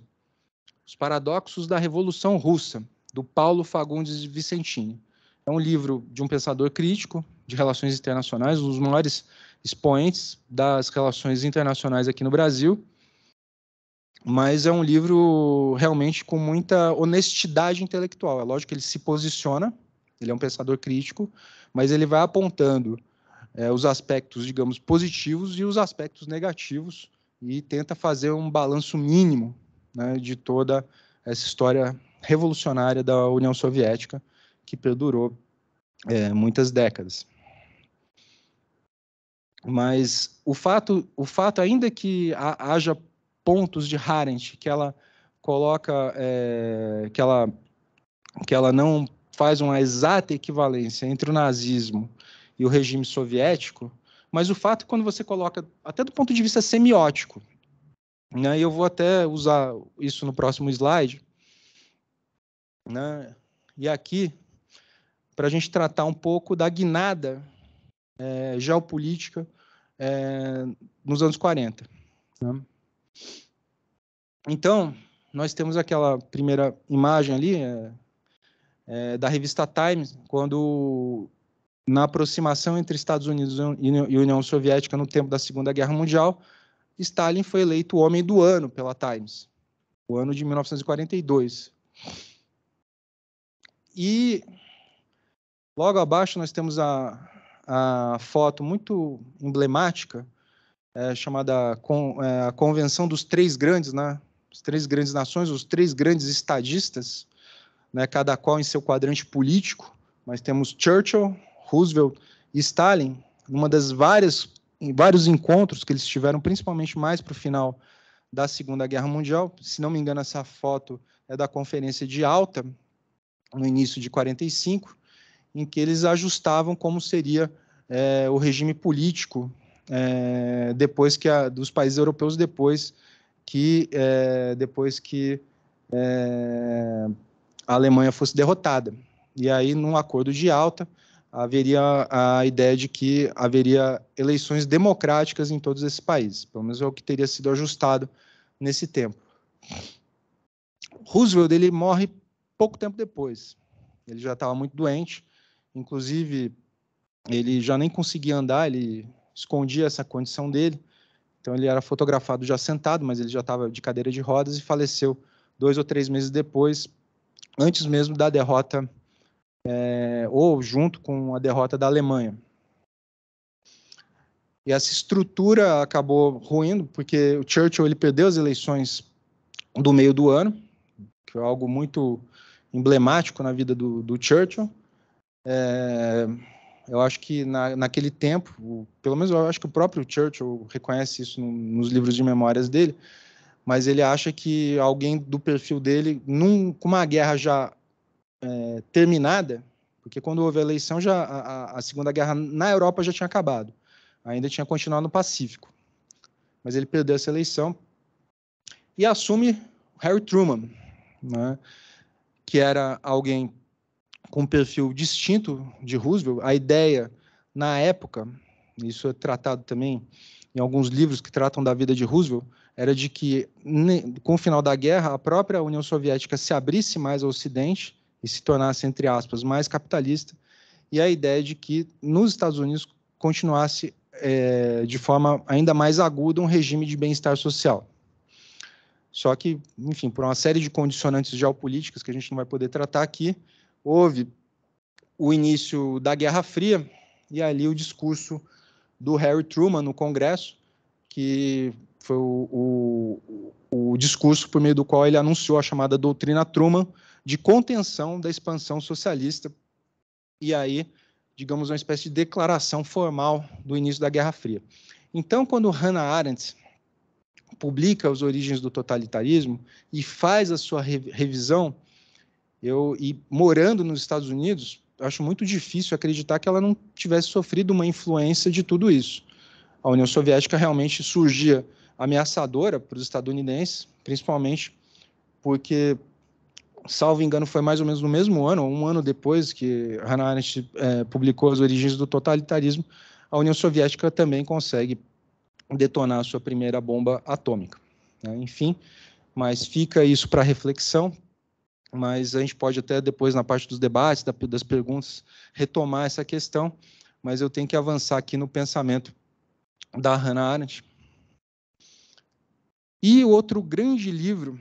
Os Paradoxos da Revolução Russa, do Paulo Fagundes Vicentini. É um livro de um pensador crítico de relações internacionais, um dos maiores expoentes das relações internacionais aqui no Brasil, mas é um livro realmente com muita honestidade intelectual. É lógico que ele se posiciona, ele é um pensador crítico, mas ele vai apontando os aspectos, digamos, positivos e os aspectos negativos e tenta fazer um balanço mínimo, né, de toda essa história revolucionária da União Soviética, que perdurou muitas décadas. Mas o fato, ainda que haja pontos de Arendt que ela coloca, que ela não faz uma exata equivalência entre o nazismo e o regime soviético, mas o fato é quando você coloca, até do ponto de vista semiótico, né, e eu vou até usar isso no próximo slide, né, e aqui, para a gente tratar um pouco da guinada geopolítica nos anos 40. Né? Então, nós temos aquela primeira imagem ali da revista Times, quando, na aproximação entre Estados Unidos e União Soviética no tempo da Segunda Guerra Mundial, Stalin foi eleito o homem do ano pela Times, o ano de 1942. E logo abaixo nós temos a foto muito emblemática, chamada a Convenção dos Três Grandes, né? As três grandes nações, os três grandes estadistas, né? Cada qual em seu quadrante político. Mas temos Churchill, Roosevelt e Stalin, em vários encontros que eles tiveram, principalmente mais para o final da Segunda Guerra Mundial. Se não me engano, essa foto é da Conferência de Alta, no início de 1945, em que eles ajustavam como seria o regime político depois que dos países europeus, depois que a Alemanha fosse derrotada. E aí, num acordo de Alta, haveria a ideia de que haveria eleições democráticas em todos esses países. Pelo menos é o que teria sido ajustado nesse tempo. Roosevelt, ele morre pouco tempo depois. Ele já estava muito doente, inclusive ele já nem conseguia andar, ele escondia essa condição dele, então ele era fotografado já sentado, mas ele já estava de cadeira de rodas e faleceu 2 ou 3 meses depois, antes mesmo da derrota, ou junto com a derrota da Alemanha. E essa estrutura acabou ruindo, porque o Churchill ele perdeu as eleições do meio do ano, que é algo muito emblemático na vida do Churchill. Eu acho que naquele tempo, pelo menos eu acho que o próprio Churchill reconhece isso nos livros de memórias dele, mas ele acha que alguém do perfil dele, com uma guerra já terminada, porque quando houve a eleição, a Segunda Guerra na Europa já tinha acabado, ainda tinha continuado no Pacífico, mas ele perdeu essa eleição e assume Harry Truman, né, que era alguém com um perfil distinto de Roosevelt. A ideia, na época, isso é tratado também em alguns livros que tratam da vida de Roosevelt, era de que, com o final da guerra, a própria União Soviética se abrisse mais ao Ocidente e se tornasse, entre aspas, mais capitalista, e a ideia de que, nos Estados Unidos, continuasse, de forma ainda mais aguda, um regime de bem-estar social. Só que, enfim, por uma série de condicionantes geopolíticas que a gente não vai poder tratar aqui, houve o início da Guerra Fria e ali o discurso do Harry Truman no Congresso, que foi o discurso por meio do qual ele anunciou a chamada doutrina Truman de contenção da expansão socialista, e aí, digamos, uma espécie de declaração formal do início da Guerra Fria. Então, quando Hannah Arendt publica As Origens do Totalitarismo e faz a sua revisão, e morando nos Estados Unidos, acho muito difícil acreditar que ela não tivesse sofrido uma influência de tudo isso. A União Soviética realmente surgia ameaçadora para os estadunidenses, principalmente porque, salvo engano, foi mais ou menos no mesmo ano, ou um ano depois que Hannah Arendt publicou As Origens do Totalitarismo, a União Soviética também consegue detonar a sua primeira bomba atômica, né? Enfim, mas fica isso para reflexão, mas a gente pode até depois, na parte dos debates, das perguntas, retomar essa questão, mas eu tenho que avançar aqui no pensamento da Hannah Arendt. E o outro grande livro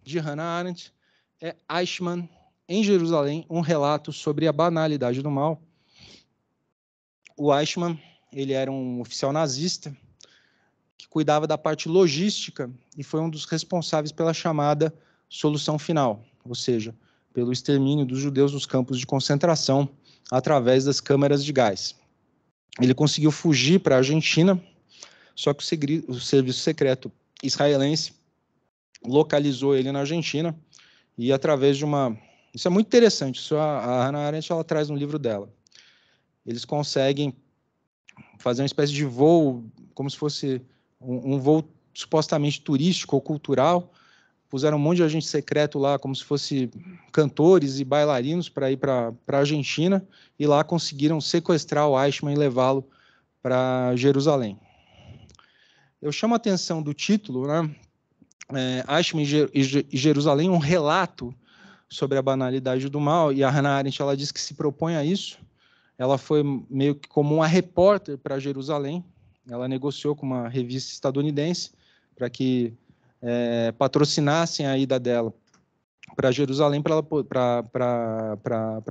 de Hannah Arendt é Eichmann, em Jerusalém, um relato sobre a banalidade do mal. O Eichmann, ele era um oficial nazista que cuidava da parte logística e foi um dos responsáveis pela chamada solução final, ou seja, pelo extermínio dos judeus nos campos de concentração através das câmaras de gás. Ele conseguiu fugir para a Argentina, só que o serviço secreto israelense localizou ele na Argentina e através de uma... Isso é muito interessante, isso a Hannah Arendt ela traz no livro dela. Eles conseguem fazer uma espécie de voo, como se fosse um voo supostamente turístico ou cultural, puseram um monte de agente secreto lá, como se fosse cantores e bailarinos para ir para a Argentina, e lá conseguiram sequestrar o Eichmann e levá-lo para Jerusalém. Eu chamo a atenção do título, né? Eichmann e Jerusalém, um relato sobre a banalidade do mal, e a Hannah Arendt ela diz que se propõe a isso. Ela foi meio que como uma repórter para Jerusalém, ela negociou com uma revista estadunidense para que patrocinassem a ida dela para Jerusalém, para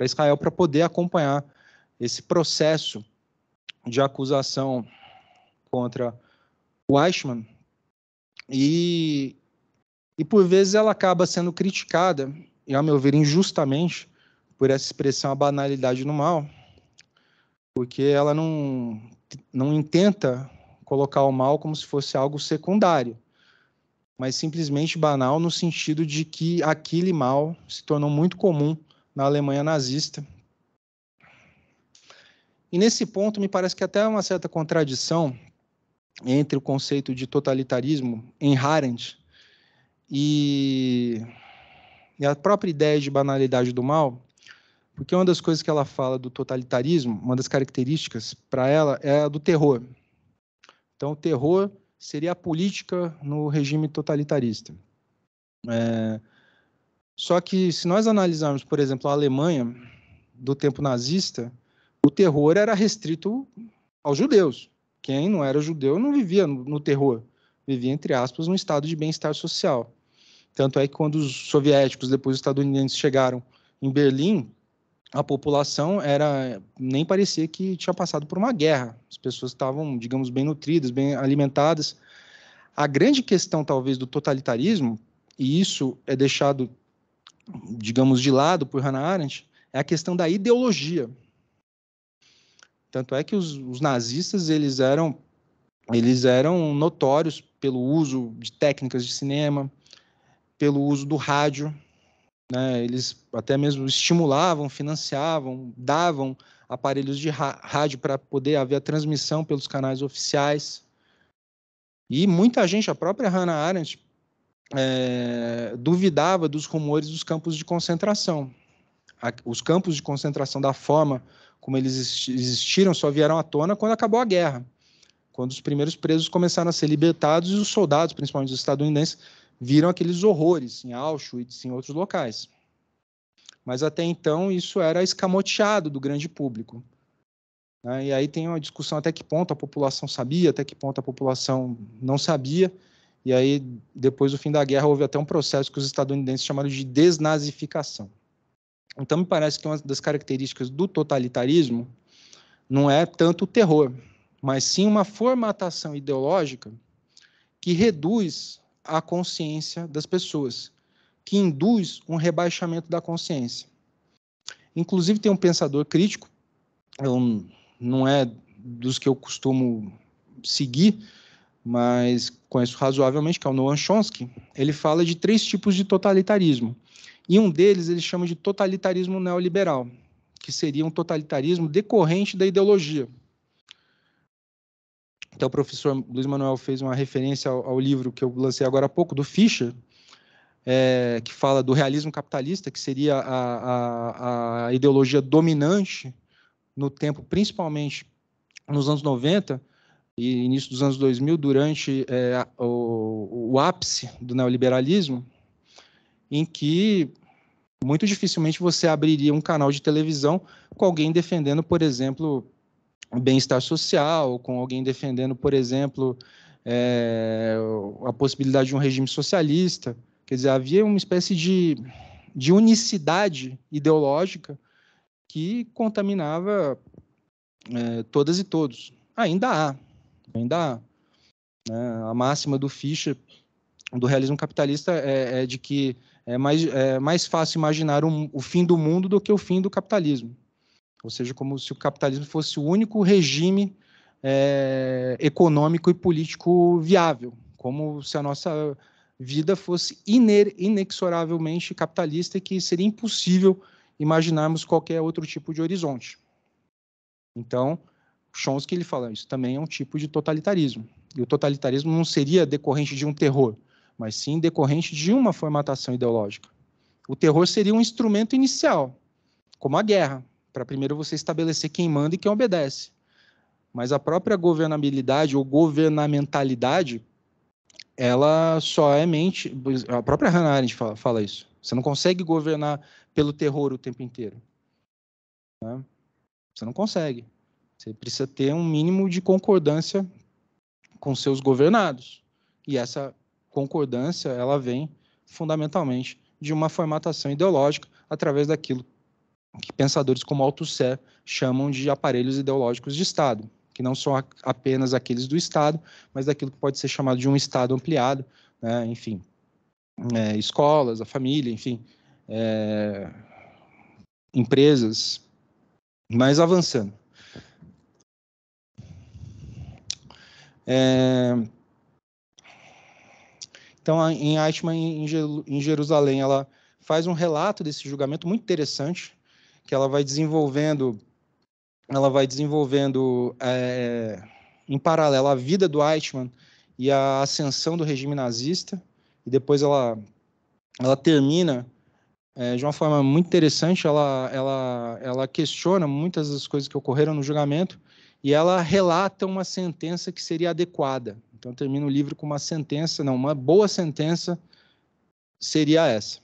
Israel, para poder acompanhar esse processo de acusação contra o Eichmann, e por vezes ela acaba sendo criticada, e ao meu ver injustamente, por essa expressão, a banalidade no mal, porque ela não intenta colocar o mal como se fosse algo secundário, mas simplesmente banal no sentido de que aquele mal se tornou muito comum na Alemanha nazista. E nesse ponto me parece que até uma certa contradição entre o conceito de totalitarismo em Arendt e a própria ideia de banalidade do mal, porque uma das coisas que ela fala do totalitarismo, uma das características para ela é a do terror. Então, o terror seria a política no regime totalitarista. Só que, se nós analisarmos, por exemplo, a Alemanha do tempo nazista, o terror era restrito aos judeus. Quem não era judeu não vivia no terror, vivia, entre aspas, num estado de bem-estar social. Tanto é que quando os soviéticos, depois os estadunidenses, chegaram em Berlim, a população nem parecia que tinha passado por uma guerra. As pessoas estavam, digamos, bem nutridas, bem alimentadas. A grande questão, talvez, do totalitarismo, e isso é deixado, digamos, de lado por Hannah Arendt, é a questão da ideologia. Tanto é que os nazistas eles eram notórios pelo uso de técnicas de cinema, pelo uso do rádio, né? Eles até mesmo estimulavam, financiavam, davam aparelhos de rádio para poder haver a transmissão pelos canais oficiais. E muita gente, a própria Hannah Arendt, duvidava dos rumores dos campos de concentração. Os campos de concentração, da forma como eles existiram, só vieram à tona quando acabou a guerra, quando os primeiros presos começaram a ser libertados e os soldados, principalmente os estadunidenses, viram aqueles horrores em Auschwitz e em outros locais. Mas até então isso era escamoteado do grande público. E aí tem uma discussão até que ponto a população sabia, até que ponto a população não sabia. E aí, depois do fim da guerra, houve até um processo que os estadunidenses chamaram de desnazificação. Então, me parece que uma das características do totalitarismo não é tanto o terror, mas sim uma formatação ideológica que reduz a consciência das pessoas, que induz um rebaixamento da consciência. Inclusive, tem um pensador crítico, não é dos que eu costumo seguir, mas conheço razoavelmente, que é o Noam Chomsky. Ele fala de 3 tipos de totalitarismo. E um deles ele chama de totalitarismo neoliberal, que seria um totalitarismo decorrente da ideologia. Então, o professor Luiz Manuel fez uma referência ao livro que eu lancei agora há pouco, do Fischer, que fala do realismo capitalista, que seria a ideologia dominante no tempo, principalmente nos anos 90 e início dos anos 2000, durante o ápice do neoliberalismo, em que muito dificilmente você abriria um canal de televisão com alguém defendendo, por exemplo, o bem-estar social, com alguém defendendo, por exemplo, a possibilidade de um regime socialista. Quer dizer, havia uma espécie de unicidade ideológica que contaminava todas e todos. Ainda há. A máxima do Fischer, do realismo capitalista, é de que é mais fácil imaginar o fim do mundo do que o fim do capitalismo. Ou seja, como se o capitalismo fosse o único regime econômico e político viável, como se a nossa vida fosse inexoravelmente capitalista e que seria impossível imaginarmos qualquer outro tipo de horizonte. Então, Chomsky ele fala, isso também é um tipo de totalitarismo. E o totalitarismo não seria decorrente de um terror, mas sim decorrente de uma formatação ideológica. O terror seria um instrumento inicial, como a guerra, para primeiro você estabelecer quem manda e quem obedece. Mas a própria governabilidade ou governamentalidade, ela só é mente... A própria Hannah Arendt fala isso. Você não consegue governar pelo terror o tempo inteiro. Né? Você não consegue. Você precisa ter um mínimo de concordância com seus governados. E essa concordância, ela vem fundamentalmente de uma formatação ideológica através daquilo que pensadores como Althusser chamam de aparelhos ideológicos de Estado, que não são apenas aqueles do Estado, mas daquilo que pode ser chamado de um Estado ampliado, né? Enfim, escolas, a família, enfim, empresas, mas avançando. Então, em Eichmann, em Jerusalém, ela faz um relato desse julgamento muito interessante, que ela vai desenvolvendo em paralelo a vida do Eichmann e a ascensão do regime nazista, e depois ela termina de uma forma muito interessante, ela questiona muitas das coisas que ocorreram no julgamento, e ela relata uma sentença que seria adequada. Então, termina o livro com uma sentença, não, uma boa sentença seria essa.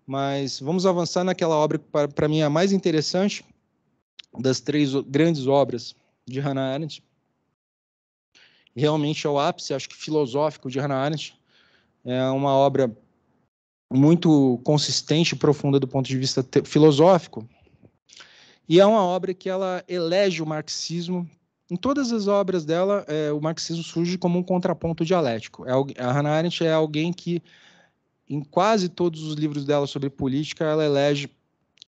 Mas vamos avançar naquela obra que, para mim, é a mais interessante das 3 grandes obras de Hannah Arendt. Realmente é o ápice, acho que filosófico, de Hannah Arendt. É uma obra muito consistente e profunda do ponto de vista filosófico. E é uma obra que ela elege o marxismo. Em todas as obras dela, o marxismo surge como um contraponto dialético. A Hannah Arendt é alguém que, em quase todos os livros dela sobre política, ela elege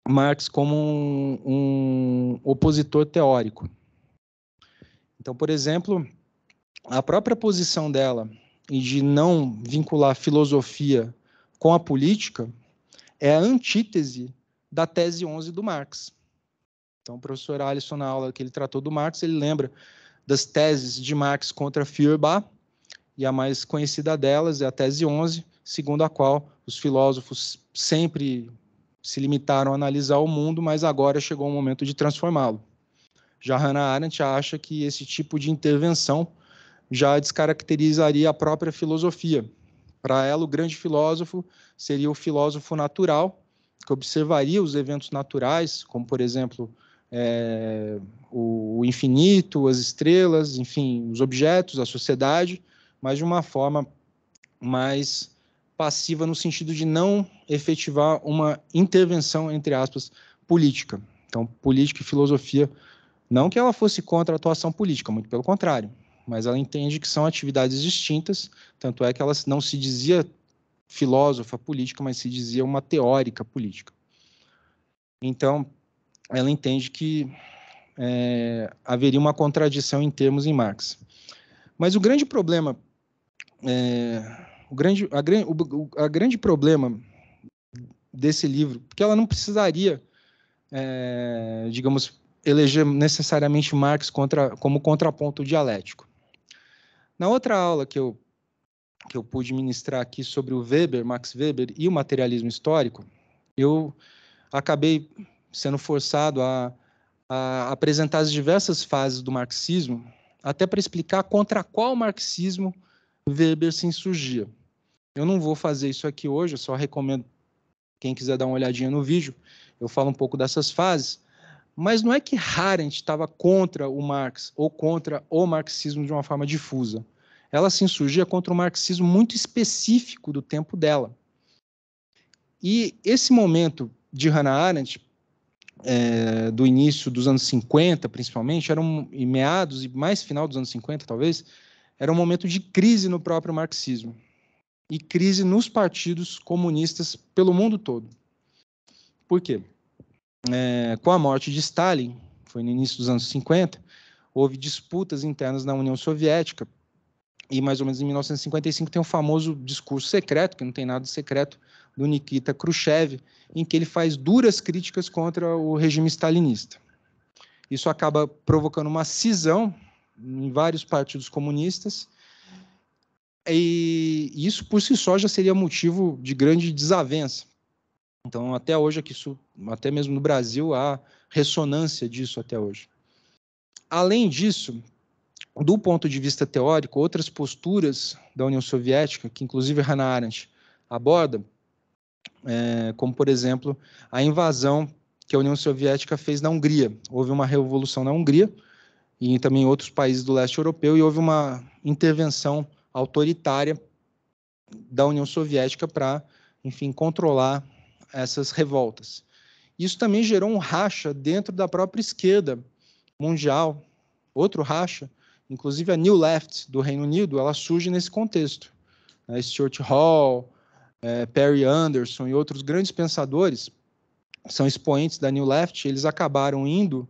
Marx como um opositor teórico. Então, por exemplo, a própria posição dela de não vincular filosofia com a política é a antítese da tese 11 do Marx. Então, o professor Alisson, na aula que ele tratou do Marx, ele lembra das teses de Marx contra Feuerbach, e a mais conhecida delas é a tese 11, segundo a qual os filósofos sempre se limitaram a analisar o mundo, mas agora chegou o momento de transformá-lo. Já Hannah Arendt acha que esse tipo de intervenção já descaracterizaria a própria filosofia. Para ela, o grande filósofo seria o filósofo natural, que observaria os eventos naturais, como, por exemplo, o infinito, as estrelas, enfim, os objetos, a sociedade, mas de uma forma mais passiva, no sentido de não efetivar uma intervenção, entre aspas, política. Então, política e filosofia, não que ela fosse contra a atuação política, muito pelo contrário, mas ela entende que são atividades distintas, tanto é que ela não se dizia filósofa política, mas se dizia uma teórica política. Então, ela entende que haveria uma contradição em termos em Marx. Mas o grande problema, o grande problema desse livro, porque ela não precisaria, digamos, eleger necessariamente Marx como contraponto dialético. Na outra aula que eu pude ministrar aqui sobre o Weber, Max Weber, e o materialismo histórico, eu acabei sendo forçado a apresentar as diversas fases do marxismo, até para explicar contra qual marxismo Weber se insurgia. Eu não vou fazer isso aqui hoje, eu só recomendo quem quiser dar uma olhadinha no vídeo, eu falo um pouco dessas fases, mas não é que Arendt estava contra o Marx ou contra o marxismo de uma forma difusa. Ela se insurgia contra um marxismo muito específico do tempo dela. E esse momento de Hannah Arendt, do início dos anos 50, principalmente, em meados e mais final dos anos 50, talvez, era um momento de crise no próprio marxismo e crise nos partidos comunistas pelo mundo todo. Por quê? Com a morte de Stalin, foi no início dos anos 50, houve disputas internas na União Soviética, e mais ou menos em 1955 tem um famoso discurso secreto, que não tem nada de secreto, do Nikita Khrushchev, em que ele faz duras críticas contra o regime stalinista. Isso acaba provocando uma cisão em vários partidos comunistas, e isso por si só já seria motivo de grande desavença. Então, até hoje, até mesmo no Brasil, há ressonância disso até hoje. Além disso, do ponto de vista teórico, outras posturas da União Soviética, que inclusive Hannah Arendt aborda, como, por exemplo, a invasão que a União Soviética fez na Hungria. Houve uma revolução na Hungria e também em outros países do leste europeu, e houve uma intervenção autoritária da União Soviética para, enfim, controlar essas revoltas. Isso também gerou um racha dentro da própria esquerda mundial, outro racha, inclusive a New Left do Reino Unido, ela surge nesse contexto. Stuart Hall, Perry Anderson e outros grandes pensadores, são expoentes da New Left, eles acabaram indo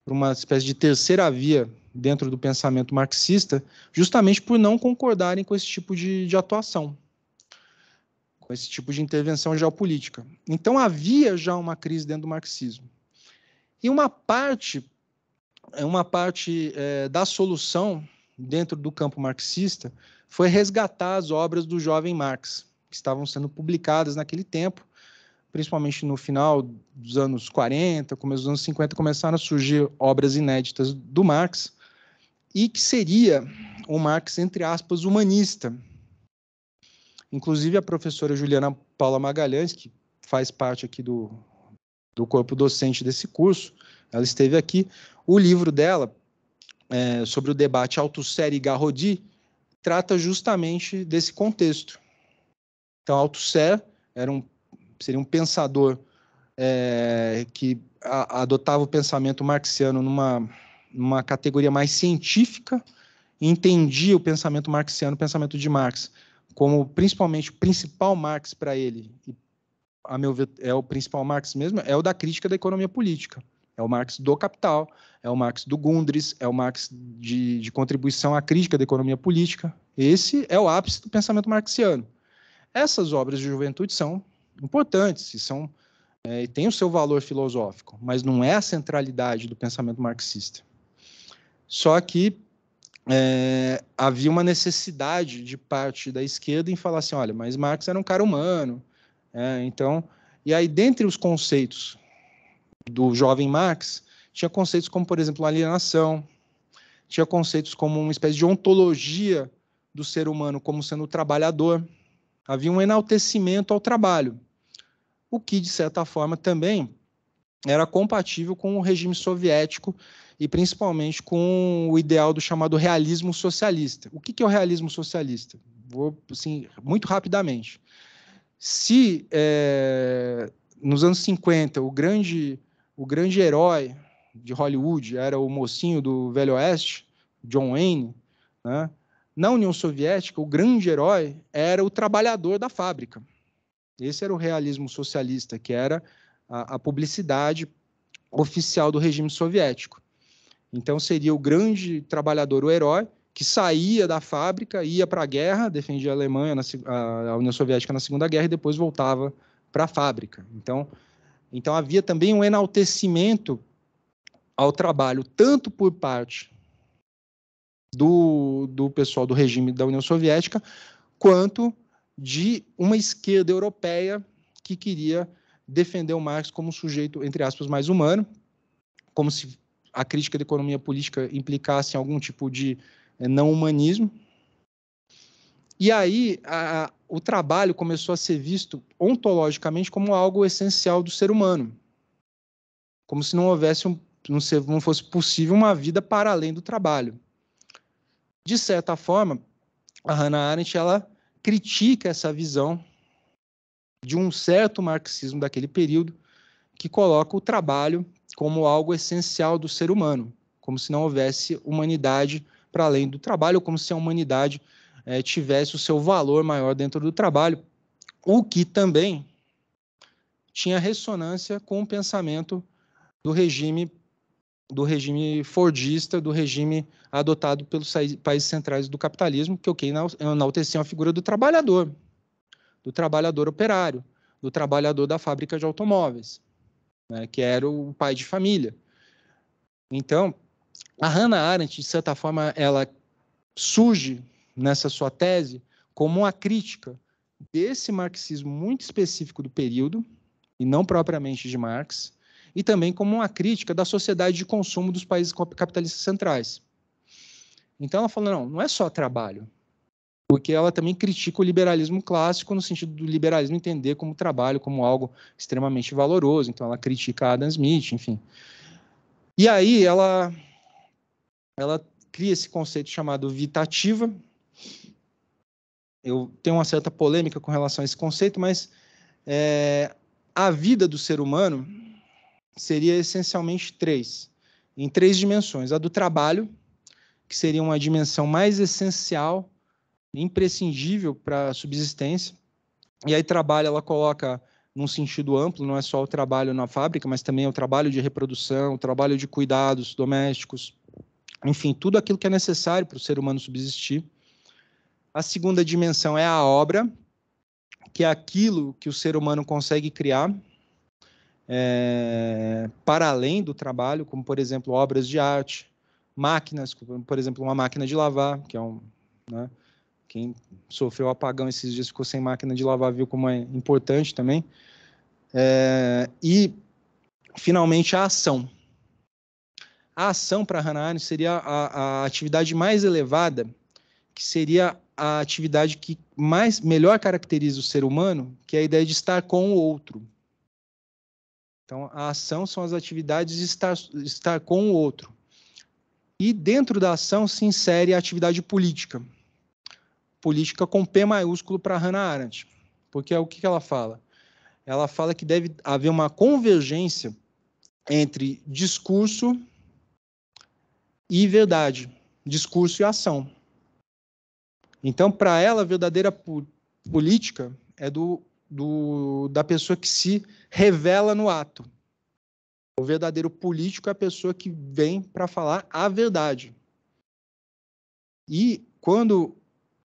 para uma espécie de terceira via dentro do pensamento marxista, justamente por não concordarem com esse tipo de atuação, com esse tipo de intervenção geopolítica. Então, havia já uma crise dentro do marxismo. E uma parte da solução dentro do campo marxista foi resgatar as obras do jovem Marx, que estavam sendo publicadas naquele tempo, principalmente no final dos anos 40, começo dos anos 50, começaram a surgir obras inéditas do Marx, e que seria o Marx, entre aspas, humanista. Inclusive, a professora Juliana Paula Magalhães, que faz parte aqui do corpo docente desse curso, ela esteve aqui. O livro dela, sobre o debate Althusser e Garrodi, trata justamente desse contexto. Então, Althusser seria um pensador que adotava o pensamento marxiano numa categoria mais científica, entendia o pensamento marxiano, o pensamento de Marx, como principalmente o principal Marx para ele, e, a meu ver, é o principal Marx mesmo, é o da crítica da economia política. É o Marx do Capital, é o Marx do Gundries, é o Marx de contribuição à crítica da economia política. Esse é o ápice do pensamento marxiano. Essas obras de juventude são importantes e têm o seu valor filosófico, mas não é a centralidade do pensamento marxista. Só que havia uma necessidade de parte da esquerda em falar assim, olha, mas Marx era um cara humano, então... E aí, dentre os conceitos do jovem Marx, tinha conceitos como, por exemplo, alienação, tinha conceitos como uma espécie de ontologia do ser humano como sendo o trabalhador. Havia um enaltecimento ao trabalho, o que, de certa forma, também era compatível com o regime soviético e, principalmente, com o ideal do chamado realismo socialista. O que é o realismo socialista? Vou, assim, muito rapidamente. Se, nos anos 50, o grande herói de Hollywood era o mocinho do Velho Oeste, John Wayne, né? Na União Soviética, o grande herói era o trabalhador da fábrica. Esse era o realismo socialista, que era a publicidade oficial do regime soviético. Então, seria o grande trabalhador, o herói, que saía da fábrica, ia para a guerra, defendia a Alemanha, a União Soviética na Segunda Guerra, e depois voltava para a fábrica. Então, havia também um enaltecimento ao trabalho, tanto por parte do pessoal do regime da União Soviética, quanto de uma esquerda europeia que queria defender o Marx como um sujeito, entre aspas, mais humano, como se a crítica da economia política implicasse em algum tipo de não humanismo. E aí o trabalho começou a ser visto ontologicamente como algo essencial do ser humano, como se não houvesse não fosse possível uma vida para além do trabalho. De certa forma, a Hannah Arendt ela critica essa visão de um certo marxismo daquele período que coloca o trabalho como algo essencial do ser humano, como se não houvesse humanidade para além do trabalho, como se a humanidade tivesse o seu valor maior dentro do trabalho, o que também tinha ressonância com o pensamento do regime fordista, do regime adotado pelos países centrais do capitalismo, que enalteciam a figura do trabalhador operário, do trabalhador da fábrica de automóveis, né, que era o pai de família. Então, a Hannah Arendt, de certa forma, ela surge nessa sua tese como uma crítica desse marxismo muito específico do período, e não propriamente de Marx, e também como uma crítica da sociedade de consumo dos países capitalistas centrais. Então ela falou, não é só trabalho, porque ela também critica o liberalismo clássico no sentido do liberalismo entender como trabalho como algo extremamente valoroso, então ela critica Adam Smith, enfim. E aí ela cria esse conceito chamado vida ativa, eu tenho uma certa polêmica com relação a esse conceito, mas a vida do ser humano seria essencialmente em três dimensões. A do trabalho, que seria uma dimensão mais essencial, imprescindível para a subsistência. E aí trabalho ela coloca num sentido amplo, não é só o trabalho na fábrica, mas também o trabalho de reprodução, o trabalho de cuidados domésticos, enfim, tudo aquilo que é necessário para o ser humano subsistir. A segunda dimensão é a obra, que é aquilo que o ser humano consegue criar para além do trabalho, como, por exemplo, obras de arte, máquinas, como, por exemplo, uma máquina de lavar, que é né, quem sofreu apagão esses dias ficou sem máquina de lavar, viu como é importante também. E, finalmente, a ação. A ação, para Hannah Arendt, seria a atividade mais elevada, que seria a atividade que melhor caracteriza o ser humano, que é a ideia de estar com o outro. Então, a ação são as atividades de estar com o outro. E dentro da ação se insere a atividade política. Política com P maiúsculo para Hannah Arendt. Porque o que ela fala? Ela fala que deve haver uma convergência entre discurso e verdade, discurso e ação. Então, para ela, a verdadeira política é da pessoa que se revela no ato. O verdadeiro político é a pessoa que vem para falar a verdade. E quando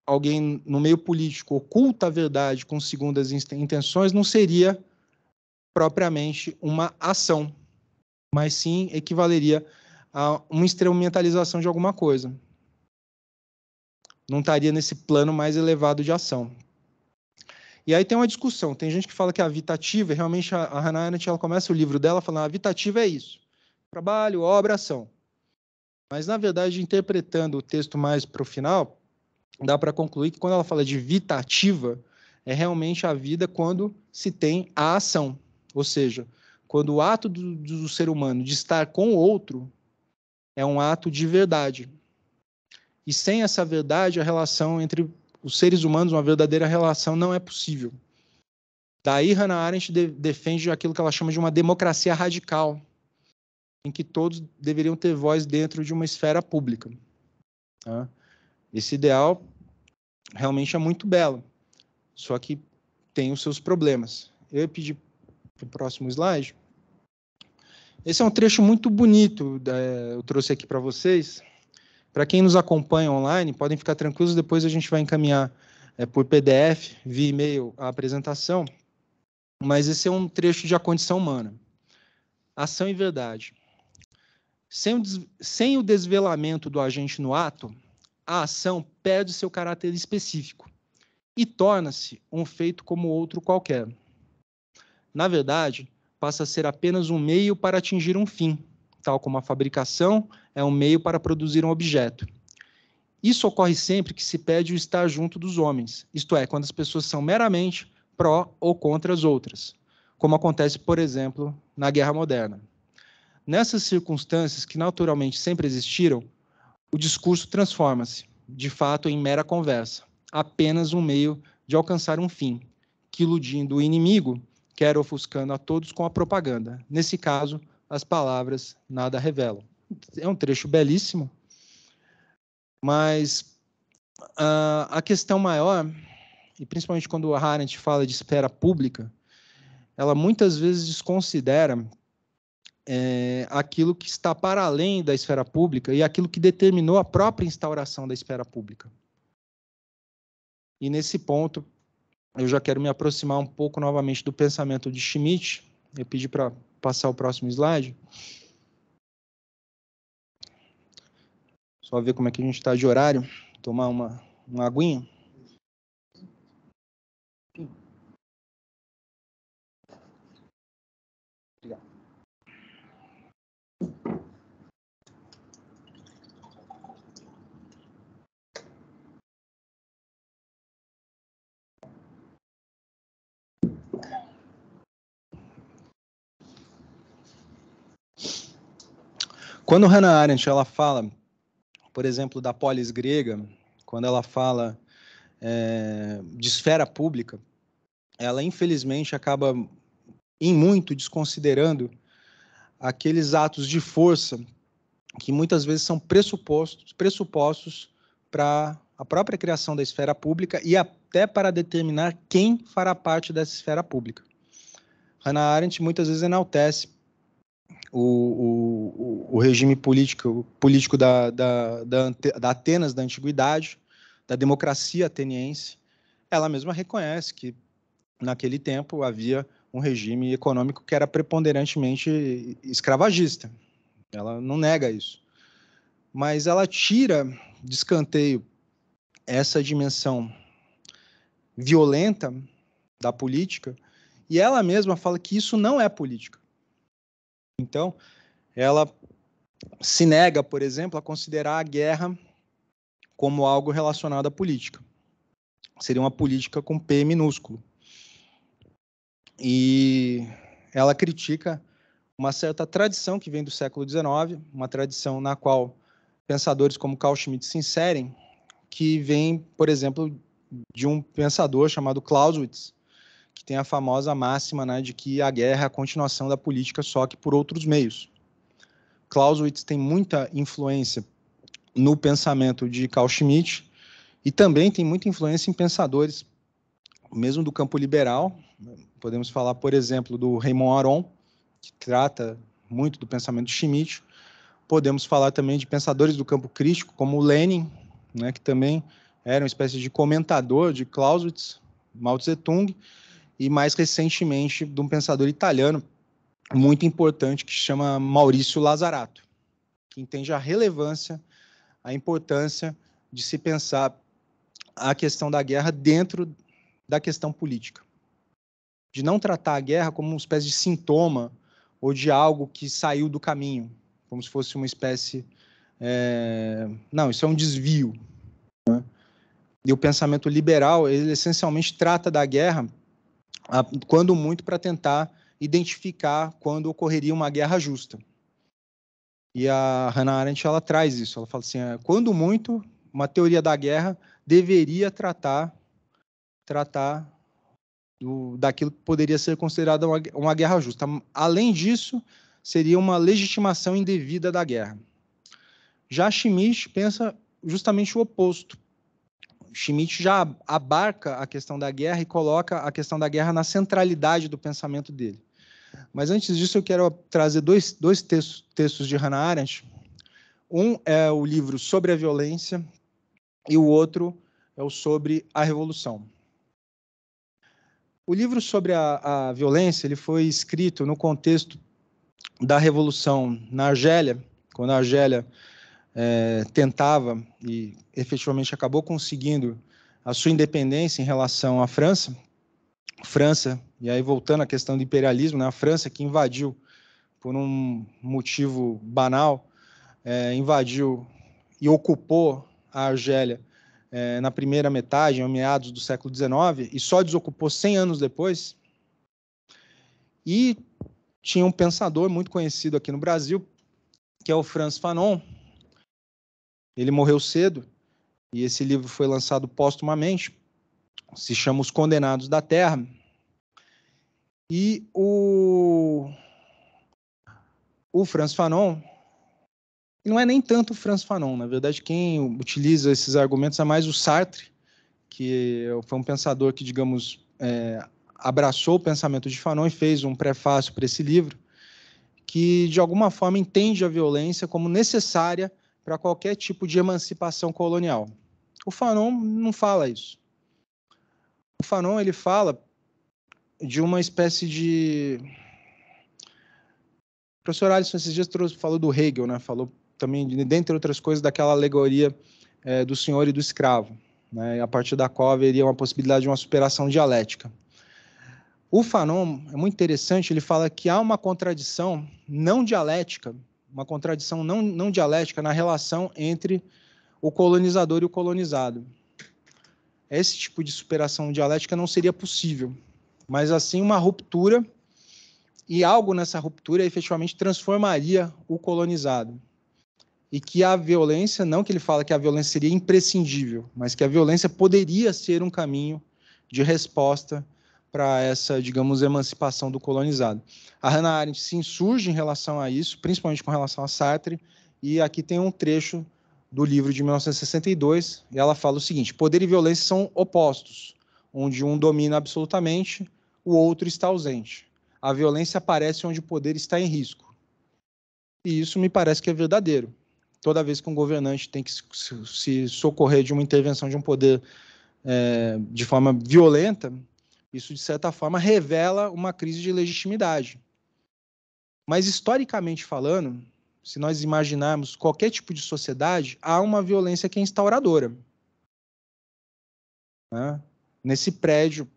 alguém no meio político oculta a verdade com segundas intenções, não seria propriamente uma ação, mas sim equivaleria a uma instrumentalização de alguma coisa. Não estaria nesse plano mais elevado de ação. E aí tem uma discussão. Tem gente que fala que a vida ativa, realmente a Hannah Arendt, ela começa o livro dela falando a vida ativa é isso. Trabalho, obra, ação. Mas, na verdade, interpretando o texto mais para o final, dá para concluir que quando ela fala de vida ativa, é realmente a vida quando se tem a ação. Ou seja, quando o ato do ser humano de estar com o outro é um ato de verdade. E sem essa verdade, a relação entre os seres humanos, uma verdadeira relação, não é possível. Daí Hannah Arendt defende aquilo que ela chama de uma democracia radical, em que todos deveriam ter voz dentro de uma esfera pública. Tá? Esse ideal realmente é muito belo, só que tem os seus problemas. Eu ia pedir para o próximo slide. Esse é um trecho muito bonito, eu trouxe aqui para vocês. Para quem nos acompanha online, podem ficar tranquilos, depois a gente vai encaminhar por PDF, via e-mail, a apresentação, mas esse é um trecho de A Condição Humana. Ação e verdade. Sem o desvelamento do agente no ato, a ação perde seu caráter específico e torna-se um feito como outro qualquer. Na verdade, passa a ser apenas um meio para atingir um fim, tal como a fabricação é um meio para produzir um objeto. Isso ocorre sempre que se pede o estar junto dos homens, isto é, quando as pessoas são meramente pró ou contra as outras, como acontece, por exemplo, na Guerra Moderna. Nessas circunstâncias que naturalmente sempre existiram, o discurso transforma-se, de fato, em mera conversa, apenas um meio de alcançar um fim, que, iludindo o inimigo, quer ofuscando a todos com a propaganda. Nesse caso, as palavras nada revelam. É um trecho belíssimo, mas a questão maior, e principalmente quando a Arendt fala de esfera pública, ela muitas vezes desconsidera aquilo que está para além da esfera pública e aquilo que determinou a própria instauração da esfera pública. E nesse ponto, eu já quero me aproximar um pouco novamente do pensamento de Schmitt. Eu pedi para passar o próximo slide. Só ver como é que a gente está de horário. Tomar uma aguinha. Obrigado. Quando Hannah Arendt ela fala, por exemplo, da polis grega, quando ela fala de esfera pública, ela infelizmente acaba em muito desconsiderando aqueles atos de força que muitas vezes são pressupostos para a própria criação da esfera pública e até para determinar quem fará parte dessa esfera pública. Hannah Arendt muitas vezes enaltece o regime político da Atenas da antiguidade, da democracia ateniense. Ela mesma reconhece que naquele tempo havia um regime econômico que era preponderantemente escravagista. Ela não nega isso. Mas ela tira de escanteio essa dimensão violenta da política e ela mesma fala que isso não é política. Então, ela se nega, por exemplo, a considerar a guerra como algo relacionado à política. Seria uma política com P minúsculo. E ela critica uma certa tradição que vem do século XIX, uma tradição na qual pensadores como Carl Schmitt se inserem, que vem, por exemplo, de um pensador chamado Clausewitz, que tem a famosa máxima, né, de que a guerra é a continuação da política, só que por outros meios. Clausewitz tem muita influência no pensamento de Carl Schmitt e também tem muita influência em pensadores, mesmo do campo liberal. Podemos falar, por exemplo, do Raymond Aron, que trata muito do pensamento de Schmitt. Podemos falar também de pensadores do campo crítico, como Lenin, né, que também era uma espécie de comentador de Clausewitz, Mao Tse-tung, e mais recentemente de um pensador italiano muito importante que se chama Maurício Lazarato, que entende a relevância, a importância de se pensar a questão da guerra dentro da questão política. De não tratar a guerra como uma espécie de sintoma ou de algo que saiu do caminho, como se fosse uma espécie... Não, isso é um desvio. Né? E o pensamento liberal, ele essencialmente trata da guerra, quando muito, para tentar identificar quando ocorreria uma guerra justa. E a Hannah Arendt, ela traz isso, ela fala assim, quando muito, uma teoria da guerra deveria tratar daquilo que poderia ser considerado uma guerra justa. Além disso, seria uma legitimação indevida da guerra. Já Schmitt pensa justamente o oposto. Schmitt já abarca a questão da guerra e coloca a questão da guerra na centralidade do pensamento dele. Mas antes disso, eu quero trazer dois textos de Hannah Arendt. Um é o livro Sobre a Violência e o outro é o Sobre a Revolução. O livro Sobre a Violência ele foi escrito no contexto da Revolução na Argélia, quando a Argélia tentava e efetivamente acabou conseguindo a sua independência em relação à França. França, e aí voltando à questão do imperialismo, né, a França que invadiu por um motivo banal, invadiu e ocupou a Argélia na primeira metade, em meados do século XIX, e só desocupou 100 anos depois. E tinha um pensador muito conhecido aqui no Brasil, que é o Frantz Fanon. Ele morreu cedo, e esse livro foi lançado póstumamente, se chama Os Condenados da Terra. E o Frantz Fanon, não é nem tanto o Frantz Fanon, na verdade, quem utiliza esses argumentos é mais o Sartre, que foi um pensador que, digamos, abraçou o pensamento de Fanon e fez um prefácio para esse livro, que, de alguma forma, entende a violência como necessária para qualquer tipo de emancipação colonial. O Fanon não fala isso. O Fanon, ele fala de uma espécie de... O professor Alisson, esses dias, falou do Hegel, né? Falou também, dentre outras coisas, daquela alegoria do senhor e do escravo, né? A partir da qual haveria uma possibilidade de uma superação dialética. O Fanon é muito interessante, ele fala que há uma contradição não dialética, não dialética na relação entre o colonizador e o colonizado. Esse tipo de superação dialética não seria possível, mas assim uma ruptura, e algo nessa ruptura efetivamente transformaria o colonizado. e que a violência, não que ele fala que a violência seria imprescindível, mas que a violência poderia ser um caminho de resposta para essa, digamos, emancipação do colonizado. A Hannah Arendt se insurge em relação a isso, principalmente com relação a Sartre, e aqui tem um trecho do livro de 1962, e ela fala o seguinte: poder e violência são opostos, onde um domina absolutamente, o outro está ausente. A violência aparece onde o poder está em risco. E isso me parece que é verdadeiro. Toda vez que um governante tem que se socorrer de uma intervenção de um poder de forma violenta, isso, de certa forma, revela uma crise de legitimidade. Mas, historicamente falando, se nós imaginarmos qualquer tipo de sociedade, há uma violência que é instauradora. Né? Nesse prédio,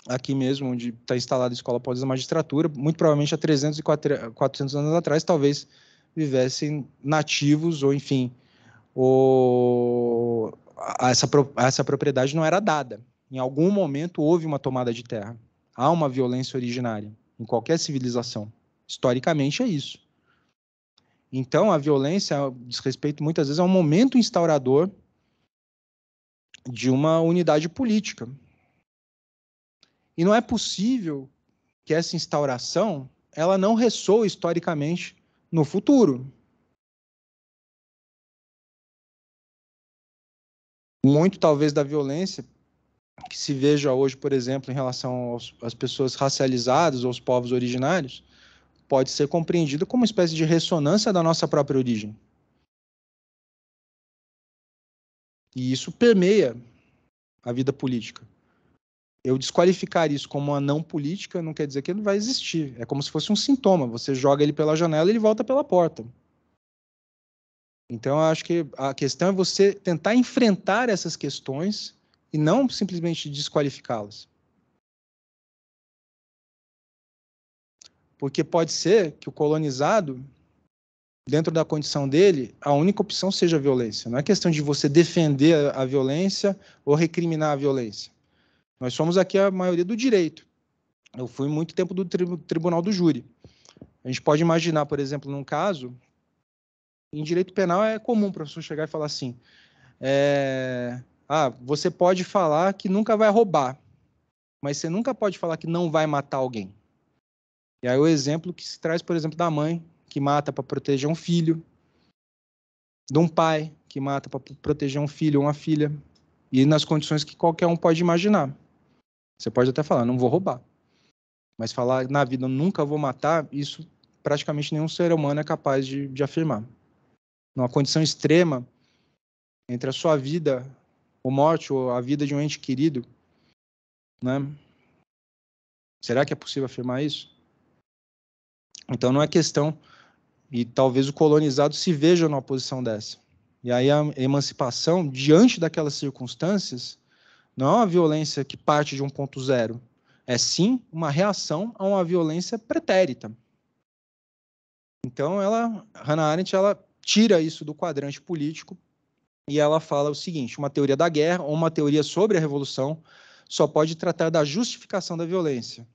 aqui mesmo, onde está instalada a Escola Paulista da Magistratura, muito provavelmente há 300 e 400 anos atrás, talvez vivessem nativos, ou enfim, essa propriedade não era dada. Em algum momento houve uma tomada de terra. Há uma violência originária em qualquer civilização. Historicamente é isso. Então, a violência diz respeito, muitas vezes, a um momento instaurador de uma unidade política. E não é possível que essa instauração ela não ressoe historicamente no futuro. Muito, talvez, da violência que se veja hoje, por exemplo, em relação às pessoas racializadas ou aos povos originários, pode ser compreendida como uma espécie de ressonância da nossa própria origem. E isso permeia a vida política. Eu desqualificar isso como uma não política não quer dizer que ele vai existir. É como se fosse um sintoma. Você joga ele pela janela e ele volta pela porta. Então, eu acho que a questão é você tentar enfrentar essas questões e não simplesmente desqualificá-las. Porque pode ser que o colonizado, dentro da condição dele, a única opção seja a violência. Não é questão de você defender a violência ou recriminar a violência. Nós somos aqui a maioria do direito. Eu fui muito tempo do tribunal do júri. A gente pode imaginar, por exemplo, num caso, em direito penal é comum o professor chegar e falar assim, você pode falar que nunca vai roubar, mas você nunca pode falar que não vai matar alguém. E aí o exemplo que se traz, por exemplo, da mãe que mata para proteger um filho, de um pai que mata para proteger um filho ou uma filha, e nas condições que qualquer um pode imaginar. Você pode até falar, não vou roubar. Mas falar, na vida, nunca vou matar, isso praticamente nenhum ser humano é capaz de afirmar. Numa condição extrema, entre a sua vida ou morte, ou a vida de um ente querido, né? Será que é possível afirmar isso? Então, não é questão, e talvez o colonizado se veja numa posição dessa. E aí a emancipação, diante daquelas circunstâncias, não é uma violência que parte de um ponto zero, é sim uma reação a uma violência pretérita. Então, Hannah Arendt, ela tira isso do quadrante político e ela fala o seguinte: uma teoria da guerra ou uma teoria sobre a revolução só pode tratar da justificação da violência.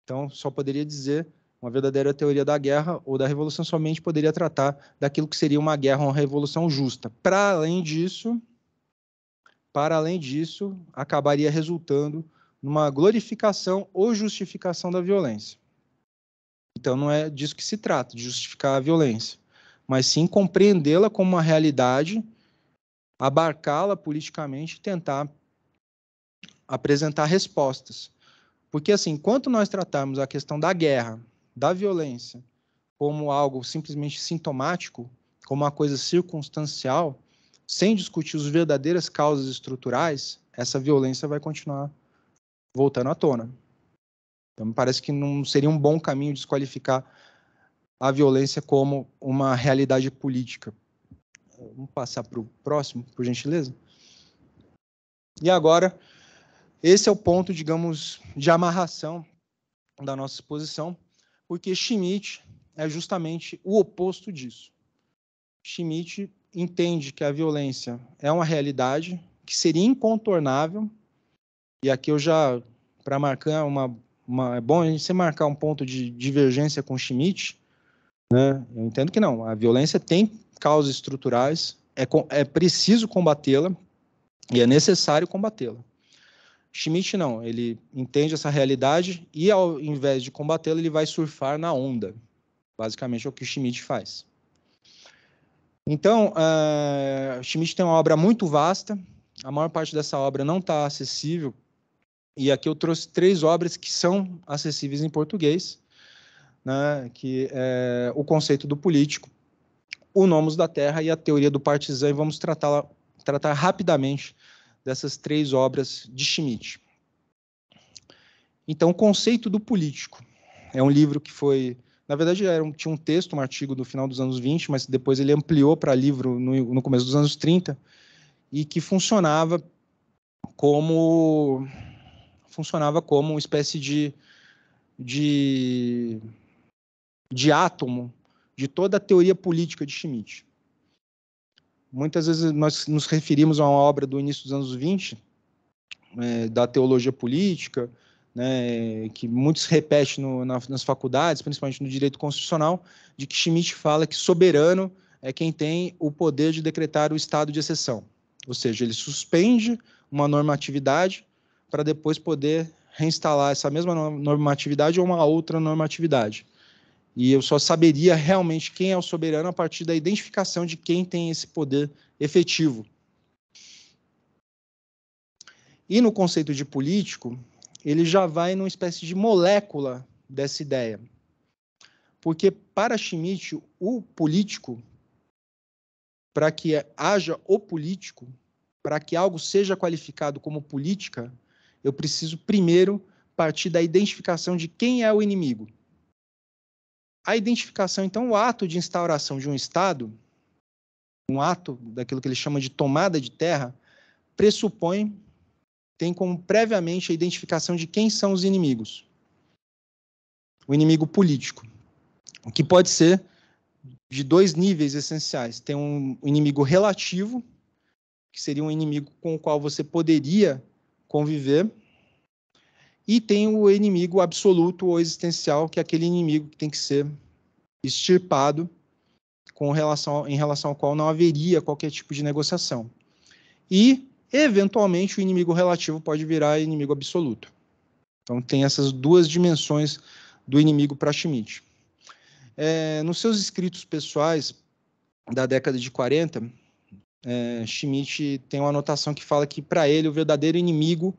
Então, só poderia dizer uma verdadeira teoria da guerra ou da revolução somente poderia tratar daquilo que seria uma guerra ou uma revolução justa. Para além disso, acabaria resultando numa glorificação ou justificação da violência. Então, não é disso que se trata, de justificar a violência, mas sim compreendê-la como uma realidade, abarcá-la politicamente e tentar apresentar respostas. Porque, assim, enquanto nós tratarmos a questão da guerra, da violência, como algo simplesmente sintomático, como uma coisa circunstancial, sem discutir as verdadeiras causas estruturais, essa violência vai continuar voltando à tona. Então, me parece que não seria um bom caminho desqualificar a violência como uma realidade política. Vamos passar para o próximo, por gentileza? E agora, esse é o ponto, digamos, de amarração da nossa exposição, porque Schmitt é justamente o oposto disso. Schmitt entende que a violência é uma realidade que seria incontornável, e aqui eu já, para marcar é bom a gente sempre marcar um ponto de divergência com Schmitt, né? Eu entendo que não. A violência tem causas estruturais, é preciso combatê-la e é necessário combatê-la. Schmitt não, ele entende essa realidade e, ao invés de combatê-la, ele vai surfar na onda. Basicamente é o que o Schmitt faz. Então, Schmitt tem uma obra muito vasta, a maior parte dessa obra não está acessível, e aqui eu trouxe 3 obras que são acessíveis em português, né, que é O Conceito do Político, O Nomos da Terra e A Teoria do Partizan, e vamos tratar rapidamente dessas 3 obras de Schmitt. Então, O Conceito do Político é um livro que foi... Na verdade, tinha um texto, um artigo do final dos anos 20, mas depois ele ampliou para livro no começo dos anos 30, e que funcionava como uma espécie de átomo de toda a teoria política de Schmitt. Muitas vezes nós nos referimos a uma obra do início dos anos 20, da teologia política, né, que muitos repetem nas faculdades, principalmente no direito constitucional, de que Schmitt fala que soberano é quem tem o poder de decretar o estado de exceção. Ou seja, ele suspende uma normatividade para depois poder reinstalar essa mesma normatividade ou uma outra normatividade. E eu só saberia realmente quem é o soberano a partir da identificação de quem tem esse poder efetivo. E no conceito de político, ele já vai numa espécie de molécula dessa ideia. Porque, para Schmitt, o político, para que haja o político, para que algo seja qualificado como política, eu preciso primeiro partir da identificação de quem é o inimigo. A identificação, então, o ato de instauração de um Estado, um ato daquilo que ele chama de tomada de terra, tem como previamente a identificação de quem são os inimigos. O inimigo político, que pode ser de 2 níveis essenciais. Tem um inimigo relativo, que seria um inimigo com o qual você poderia conviver, e tem o inimigo absoluto ou existencial, que é aquele inimigo que tem que ser extirpado em relação ao qual não haveria qualquer tipo de negociação. E, eventualmente, o inimigo relativo pode virar inimigo absoluto. Então, tem essas 2 dimensões do inimigo para Schmitt. Nos seus escritos pessoais da década de 40, Schmitt tem uma anotação que fala que, para ele, o verdadeiro inimigo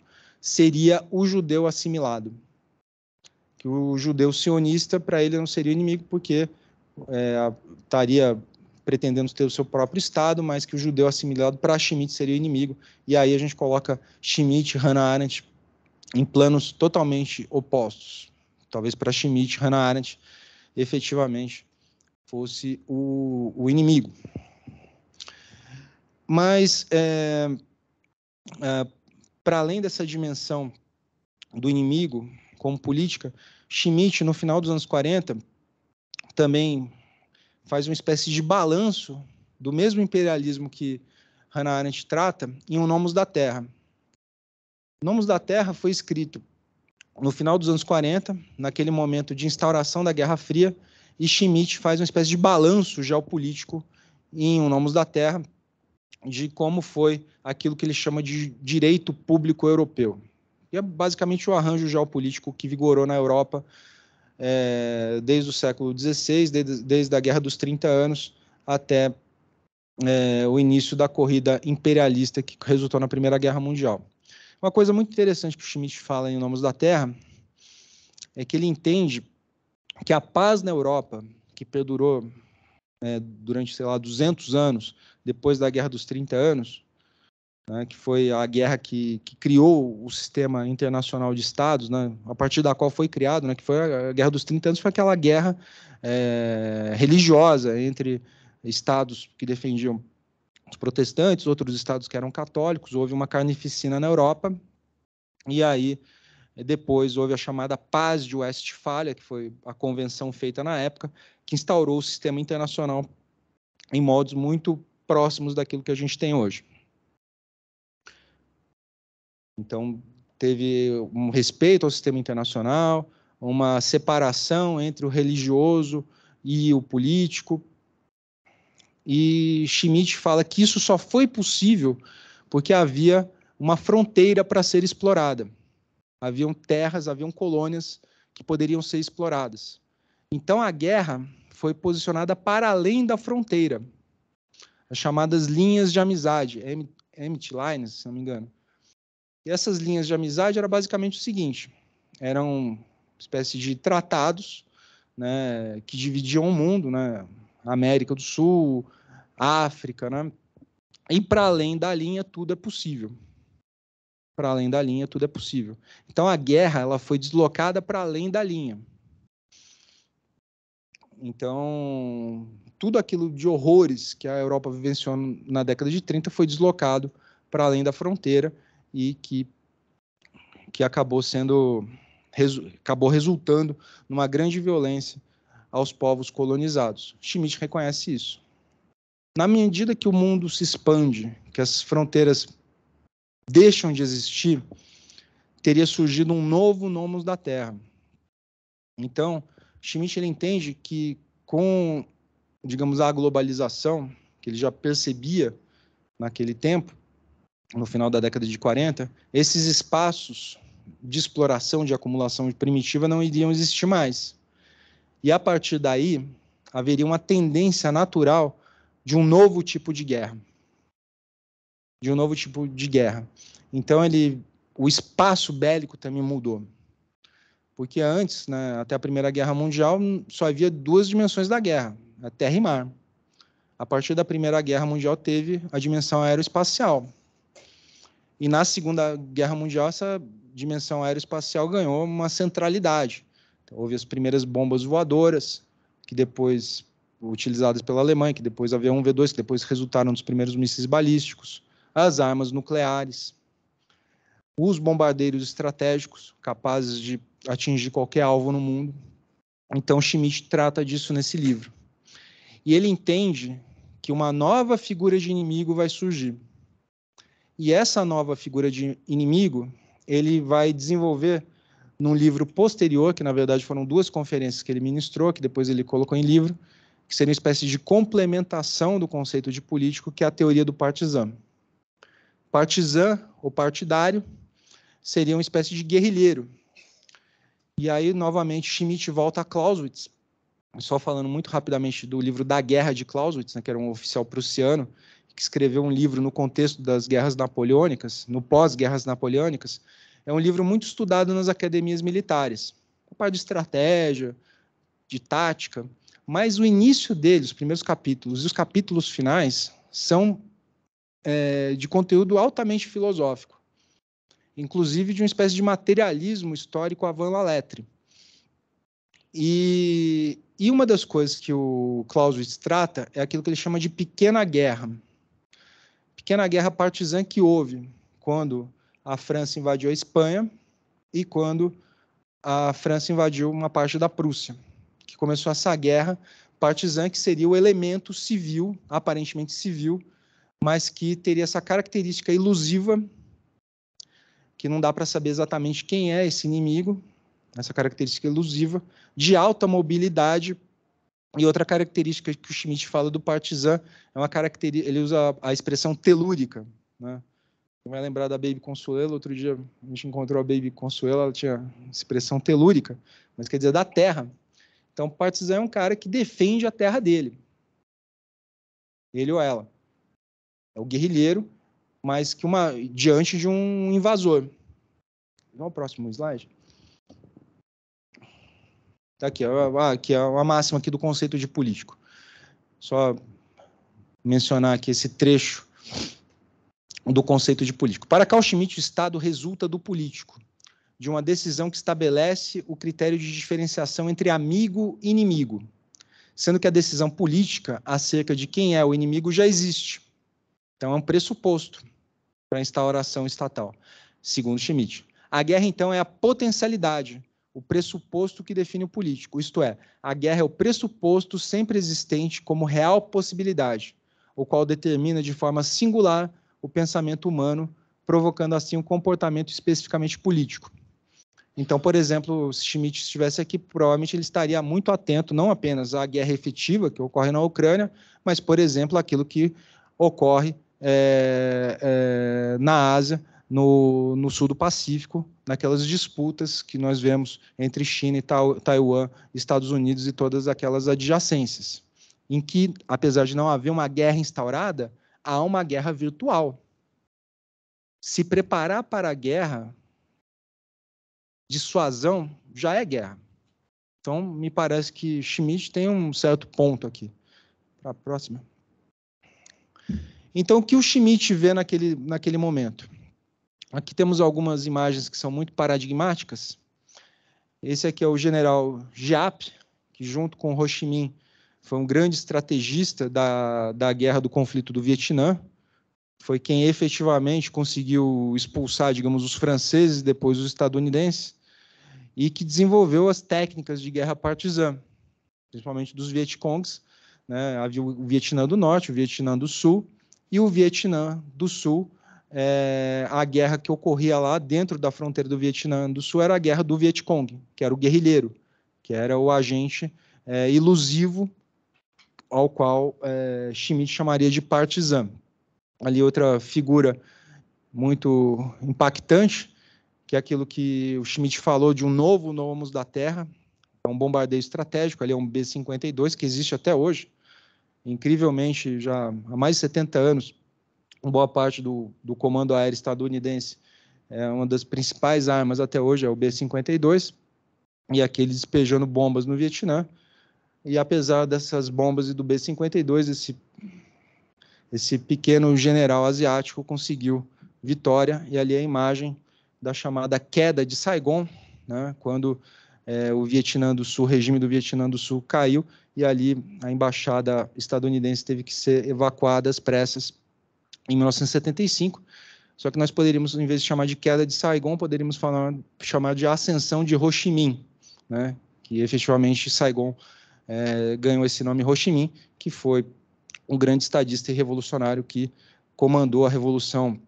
seria o judeu assimilado. Que o judeu sionista, para ele, não seria inimigo, porque estaria pretendendo ter o seu próprio Estado, mas que o judeu assimilado, para Schmitt, seria o inimigo. E aí a gente coloca Schmitt e Hannah Arendt em planos totalmente opostos. Talvez para Schmitt, Hannah Arendt efetivamente fosse o inimigo. Mas, para além dessa dimensão do inimigo como política, Schmitt, no final dos anos 40, também faz uma espécie de balanço do mesmo imperialismo que Hannah Arendt trata em O Nomos da Terra. O Nomos da Terra foi escrito no final dos anos 40, naquele momento de instauração da Guerra Fria, e Schmitt faz uma espécie de balanço geopolítico em O Nomos da Terra, de como foi aquilo que ele chama de direito público europeu. E é basicamente o arranjo geopolítico que vigorou na Europa desde o século XVI, desde a Guerra dos 30 anos, até o início da corrida imperialista que resultou na Primeira Guerra Mundial. Uma coisa muito interessante que o Schmitt fala em O Nomos da Terra é que ele entende que a paz na Europa, que perdurou durante, 200 anos, depois da Guerra dos 30 anos, né, que foi a guerra que criou o sistema internacional de Estados, né, a partir da qual foi criado, né, que foi a Guerra dos 30 anos, foi aquela guerra religiosa entre estados que defendiam os protestantes, outros estados que eram católicos. Houve uma carnificina na Europa, e aí depois houve a chamada Paz de Westfália, que foi a convenção feita na época, que instaurou o sistema internacional em modos muito próximos daquilo que a gente tem hoje. Então, teve um respeito ao sistema internacional, uma separação entre o religioso e o político. E Schmitt fala que isso só foi possível porque havia uma fronteira para ser explorada. Haviam terras, haviam colônias que poderiam ser exploradas. Então, a guerra foi posicionada para além da fronteira, as chamadas linhas de amizade, Emmett Lines, se não me engano. E essas linhas de amizade era basicamente o seguinte, eram uma espécie de tratados, né, que dividiam o mundo, né, América do Sul, África, né, e para além da linha tudo é possível. Para além da linha tudo é possível. Então, a guerra ela foi deslocada para além da linha. Então, tudo aquilo de horrores que a Europa vivenciou na década de 30 foi deslocado para além da fronteira e que acabou resultando numa grande violência aos povos colonizados. Schmitt reconhece isso. Na medida que o mundo se expande, que as fronteiras deixam de existir, teria surgido um novo nomos da Terra. Então, Schmitt ele entende que com, digamos, a globalização, que ele já percebia naquele tempo, no final da década de 40, esses espaços de exploração, de acumulação primitiva não iriam existir mais. E, a partir daí, haveria uma tendência natural de um novo tipo de guerra. Então, o espaço bélico também mudou. Porque antes, né, até a Primeira Guerra Mundial, só havia duas dimensões da guerra, a terra e mar. A partir da Primeira Guerra Mundial teve a dimensão aeroespacial. E na Segunda Guerra Mundial, essa dimensão aeroespacial ganhou uma centralidade. Então, houve as primeiras bombas voadoras, que depois utilizadas pela Alemanha, que depois havia um V2, que depois resultaram dos primeiros mísseis balísticos, as armas nucleares, os bombardeiros estratégicos, capazes de atingir qualquer alvo no mundo. Então, Schmitt trata disso nesse livro. E ele entende que uma nova figura de inimigo vai surgir. E essa nova figura de inimigo, ele vai desenvolver num livro posterior, que na verdade foram duas conferências que ele ministrou, que depois ele colocou em livro, que seria uma espécie de complementação do conceito de político, que é a teoria do partisan. Partisan, ou partidário, seria uma espécie de guerrilheiro. E aí, novamente, Schmitt volta a Clausewitz, só falando muito rapidamente do livro Da Guerra de Clausewitz, né, que era um oficial prussiano, que escreveu um livro no contexto das guerras napoleônicas, no pós-guerras napoleônicas. É um livro muito estudado nas academias militares, a parte de estratégia, de tática, mas o início dele, os primeiros capítulos e os capítulos finais, são de conteúdo altamente filosófico, inclusive de uma espécie de materialismo histórico à Van Lattre. E uma das coisas que o Clausewitz trata é aquilo que ele chama de pequena guerra. Pequena guerra partisã que houve quando a França invadiu a Espanha e quando a França invadiu uma parte da Prússia, que começou essa guerra partisã, que seria o elemento civil, aparentemente civil, mas que teria essa característica ilusiva, que não dá para saber exatamente quem é esse inimigo, essa característica ilusiva, de alta mobilidade. E outra característica que o Schmitt fala do partisã é uma característica, ele usa a expressão telúrica, né? Você vai lembrar da Baby Consuelo, outro dia a gente encontrou a Baby Consuelo, ela tinha expressão telúrica, mas quer dizer da terra. Então, o partisã é um cara que defende a terra dele, ele ou ela. É o guerrilheiro, mas que diante de um invasor. Vamos ao próximo slide. Tá aqui, aqui é a máxima aqui do conceito de político. Só mencionar aqui esse trecho do conceito de político. Para Carl Schmitt, o Estado resulta do político, de uma decisão que estabelece o critério de diferenciação entre amigo e inimigo, sendo que a decisão política acerca de quem é o inimigo já existe. Então, é um pressuposto para a instauração estatal, segundo Schmitt. A guerra, então, é a potencialidade, o pressuposto que define o político, isto é, a guerra é o pressuposto sempre existente como real possibilidade, o qual determina de forma singular o pensamento humano, provocando assim um comportamento especificamente político. Então, por exemplo, se Schmitt estivesse aqui, provavelmente ele estaria muito atento, não apenas à guerra efetiva que ocorre na Ucrânia, mas, por exemplo, aquilo que ocorre na Ásia, no sul do Pacífico, naquelas disputas que nós vemos entre China e Taiwan, Estados Unidos e todas aquelas adjacências, em que, apesar de não haver uma guerra instaurada, há uma guerra virtual. Se preparar para a guerra, dissuasão, já é guerra. Então, me parece que Schmitt tem um certo ponto aqui. Para a próxima. Então, o que o Schmitt vê naquele momento? Aqui temos algumas imagens que são muito paradigmáticas. Esse aqui é o general Giap, que junto com Ho Chi Minh foi um grande estrategista da guerra do conflito do Vietnã. Foi quem efetivamente conseguiu expulsar, digamos, os franceses e depois os estadunidenses, e que desenvolveu as técnicas de guerra partisã, principalmente dos Vietcongs, né? Havia o Vietnã do Norte, o Vietnã do Sul, e o Vietnã do Sul, a guerra que ocorria lá dentro da fronteira do Vietnã do Sul era a guerra do Vietcong, que era o guerrilheiro, que era o agente ilusivo, ao qual Schmitt chamaria de partisã. Ali outra figura muito impactante, que é aquilo que o Schmitt falou de um novo Nomos da Terra, é um bombardeio estratégico, ali é um B-52, que existe até hoje, incrivelmente, já há mais de 70 anos, boa parte do comando aéreo estadunidense, uma das principais armas até hoje é o B-52, e aquele despejando bombas no Vietnã, e apesar dessas bombas e do B-52, esse pequeno general asiático conseguiu vitória, e ali é a imagem da chamada queda de Saigon, né, quando o Vietnã do Sul, o regime do Vietnã do Sul caiu, e ali a embaixada estadunidense teve que ser evacuada às pressas em 1975, só que nós poderíamos, em vez de chamar de queda de Saigon, poderíamos chamar de ascensão de Ho Chi Minh, né, que efetivamente Saigon ganhou esse nome Ho Chi Minh, que foi um grande estadista e revolucionário que comandou a Revolução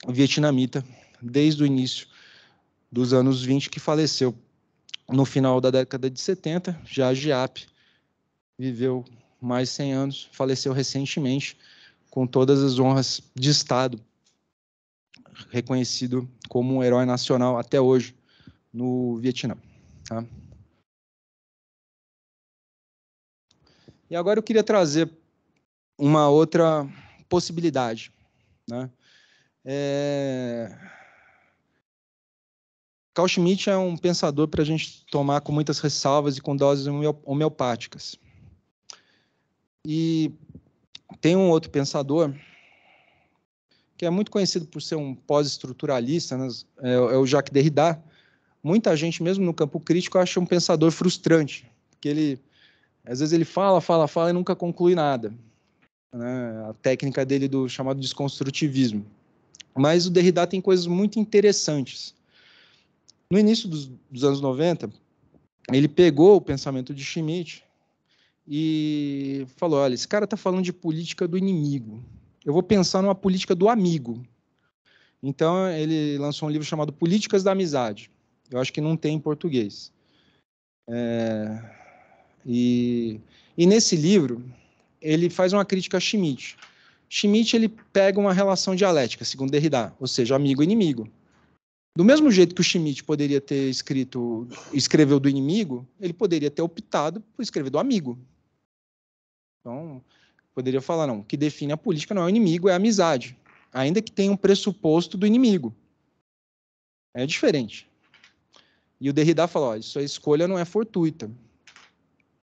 Vietnamita desde o início dos anos 20, que faleceu no final da década de 70. Já Giap viveu mais de 100 anos, faleceu recentemente, com todas as honras de Estado, reconhecido como um herói nacional até hoje no Vietnã. Tá? E agora eu queria trazer uma outra possibilidade, né? Carl Schmitt é um pensador para a gente tomar com muitas ressalvas e com doses homeopáticas. E tem um outro pensador que é muito conhecido por ser um pós-estruturalista, né? É o Jacques Derrida. Muita gente, mesmo no campo crítico, acha um pensador frustrante, porque às vezes ele fala e nunca conclui nada, né? A técnica dele do chamado desconstrutivismo. Mas o Derrida tem coisas muito interessantes. No início dos anos 90, ele pegou o pensamento de Schmitt e falou, olha, esse cara está falando de política do inimigo, eu vou pensar numa política do amigo. Então, ele lançou um livro chamado Políticas da Amizade. Eu acho que não tem em português. E nesse livro, ele faz uma crítica a Schmitt. Schmitt, ele pega uma relação dialética, segundo Derrida, ou seja, amigo e inimigo. Do mesmo jeito que o Schmitt poderia ter escreveu do inimigo, ele poderia ter optado por escrever do amigo. Então, poderia falar, não, o que define a política não é o inimigo, é a amizade, ainda que tenha um pressuposto do inimigo. É diferente. E o Derrida falou, isso a escolha não é fortuita.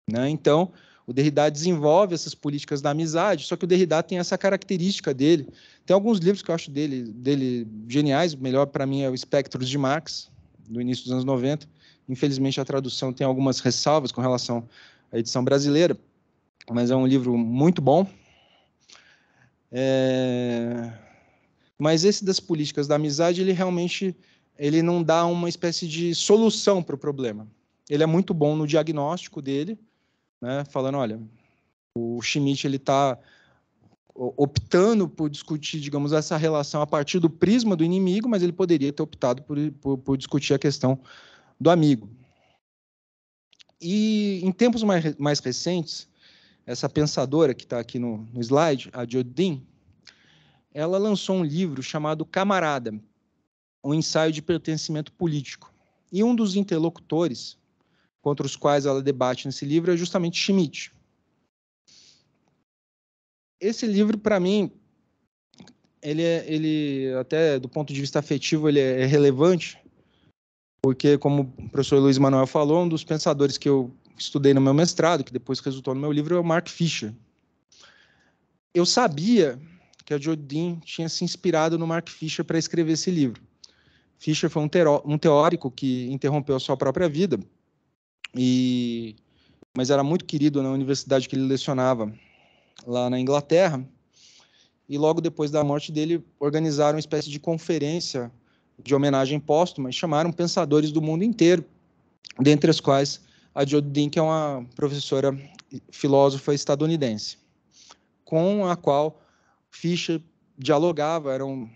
Né? Então, o Derrida desenvolve essas políticas da amizade, só que o Derrida tem essa característica dele. Tem alguns livros que eu acho dele geniais, o melhor para mim é o Espectros de Marx, do início dos anos 90. Infelizmente, a tradução tem algumas ressalvas com relação à edição brasileira, mas é um livro muito bom. Mas esse das políticas da amizade, ele realmente não dá uma espécie de solução para o problema. Ele é muito bom no diagnóstico dele, né, falando, olha, o Schmitt está optando por discutir, digamos, essa relação a partir do prisma do inimigo, mas ele poderia ter optado por discutir a questão do amigo. E em tempos mais recentes, essa pensadora que está aqui no slide, a Jodin, ela lançou um livro chamado Camarada, um ensaio de pertencimento político. E um dos interlocutores contra os quais ela debate nesse livro é justamente Schmitt. Esse livro, para mim, ele até do ponto de vista afetivo, ele é relevante, porque, como o professor Luiz Manuel falou, um dos pensadores que eu estudei no meu mestrado, que depois resultou no meu livro, é o Mark Fisher. Eu sabia que a Jodin tinha se inspirado no Mark Fisher para escrever esse livro. Fisher foi um teórico que interrompeu a sua própria vida, mas era muito querido na universidade que ele lecionava lá na Inglaterra, e logo depois da morte dele organizaram uma espécie de conferência de homenagem póstuma e chamaram pensadores do mundo inteiro, dentre as quais a Jodin, que é uma professora filósofa estadunidense, com a qual Fisher dialogava, eram,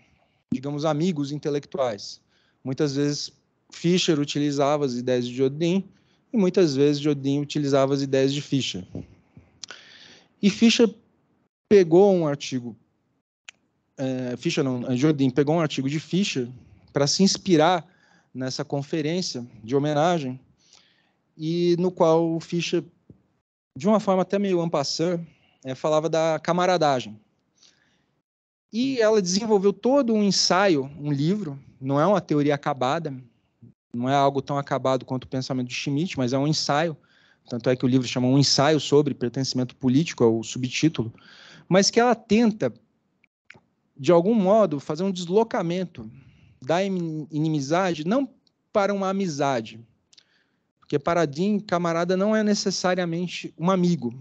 digamos, amigos intelectuais. Muitas vezes Fisher utilizava as ideias de Jodin e muitas vezes Jodin utilizava as ideias de Fisher. E Fisher pegou um artigo, Jodin pegou um artigo de Fisher para se inspirar nessa conferência de homenagem, e no qual o Fischer, de uma forma até meio en passant, falava da camaradagem. E ela desenvolveu todo um ensaio, um livro, não é uma teoria acabada, não é algo tão acabado quanto o pensamento de Schmitt, mas é um ensaio, tanto é que o livro chama Um Ensaio sobre Pertencimento Político, é o subtítulo, mas que ela tenta, de algum modo, fazer um deslocamento da inimizade, não para uma amizade, porque para Jodin, camarada não é necessariamente um amigo,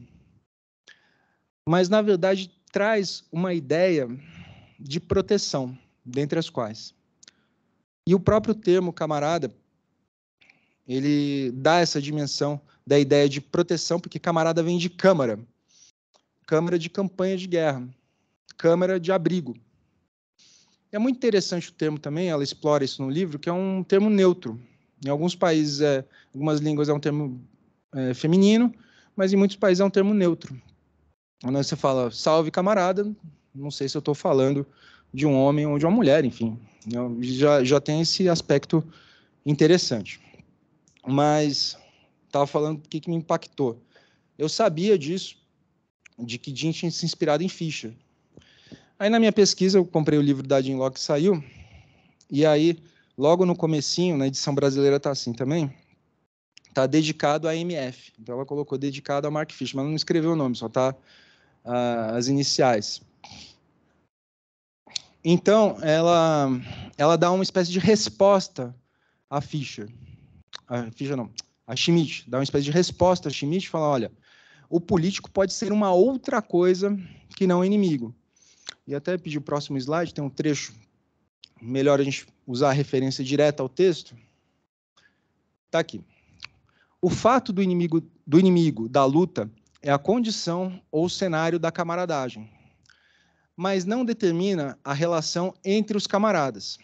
mas, na verdade, traz uma ideia de proteção, dentre as quais. E o próprio termo camarada, ele dá essa dimensão da ideia de proteção, porque camarada vem de câmara, câmara de campanha de guerra, câmara de abrigo. É muito interessante o termo também, ela explora isso no livro, que é um termo neutro. Em alguns países, algumas línguas é um termo feminino, mas em muitos países é um termo neutro. Quando você fala salve camarada, não sei se eu estou falando de um homem ou de uma mulher, enfim. Já tem esse aspecto interessante. Mas estava falando o que me impactou. Eu sabia disso, de que Jodin tinha se inspirado em Fischer. Aí, na minha pesquisa, eu comprei o livro da Jean Locke que saiu, e aí, logo no comecinho, na edição brasileira está assim também, está dedicado a MF. Então, ela colocou dedicado a Mark Fisher, mas não escreveu o nome, só está as iniciais. Então, ela dá uma espécie de resposta a Fischer. A Schmitt. Dá uma espécie de resposta a Schmitt e fala, olha, o político pode ser uma outra coisa que não o inimigo. E até pedir o próximo slide, tem um trecho, melhor a gente usar a referência direta ao texto. Está aqui. O fato do inimigo da luta é a condição ou cenário da camaradagem, mas não determina a relação entre os camaradas.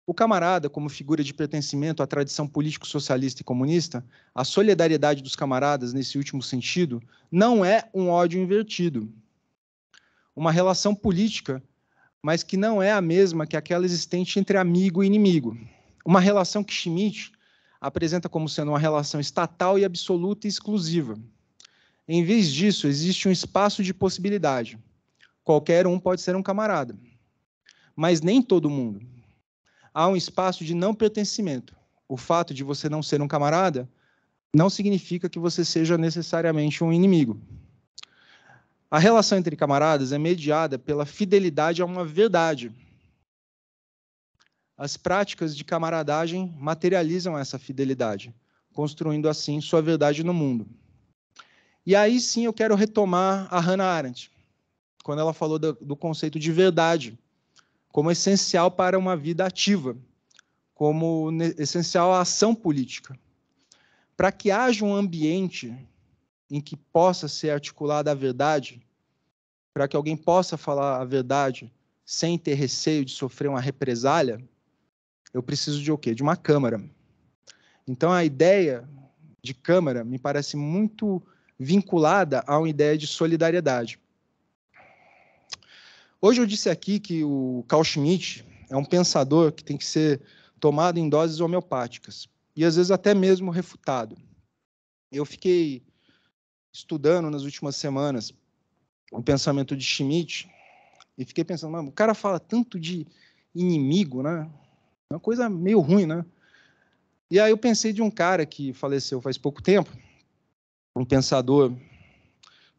O camarada, como figura de pertencimento à tradição político-socialista e comunista, a solidariedade dos camaradas, nesse último sentido, não é um ódio invertido. Uma relação política, mas que não é a mesma que aquela existente entre amigo e inimigo. Uma relação que Schmitt apresenta como sendo uma relação estatal e absoluta e exclusiva. Em vez disso, existe um espaço de possibilidade. Qualquer um pode ser um camarada, mas nem todo mundo. Há um espaço de não pertencimento. O fato de você não ser um camarada não significa que você seja necessariamente um inimigo. A relação entre camaradas é mediada pela fidelidade a uma verdade. As práticas de camaradagem materializam essa fidelidade, construindo assim sua verdade no mundo. E aí sim eu quero retomar a Hannah Arendt, quando ela falou do conceito de verdade, como essencial para uma vida ativa, como essencial à ação política. Para que haja um ambiente em que possa ser articulada a verdade, para que alguém possa falar a verdade sem ter receio de sofrer uma represália, eu preciso de o quê? De uma câmara. Então, a ideia de câmara me parece muito vinculada a uma ideia de solidariedade. Hoje eu disse aqui que o Carl Schmitt é um pensador que tem que ser tomado em doses homeopáticas, e às vezes até mesmo refutado. Eu fiquei estudando nas últimas semanas o pensamento de Schmitt, e fiquei pensando, mano, o cara fala tanto de inimigo, né? É uma coisa meio ruim, né? E aí eu pensei de um cara que faleceu faz pouco tempo, um pensador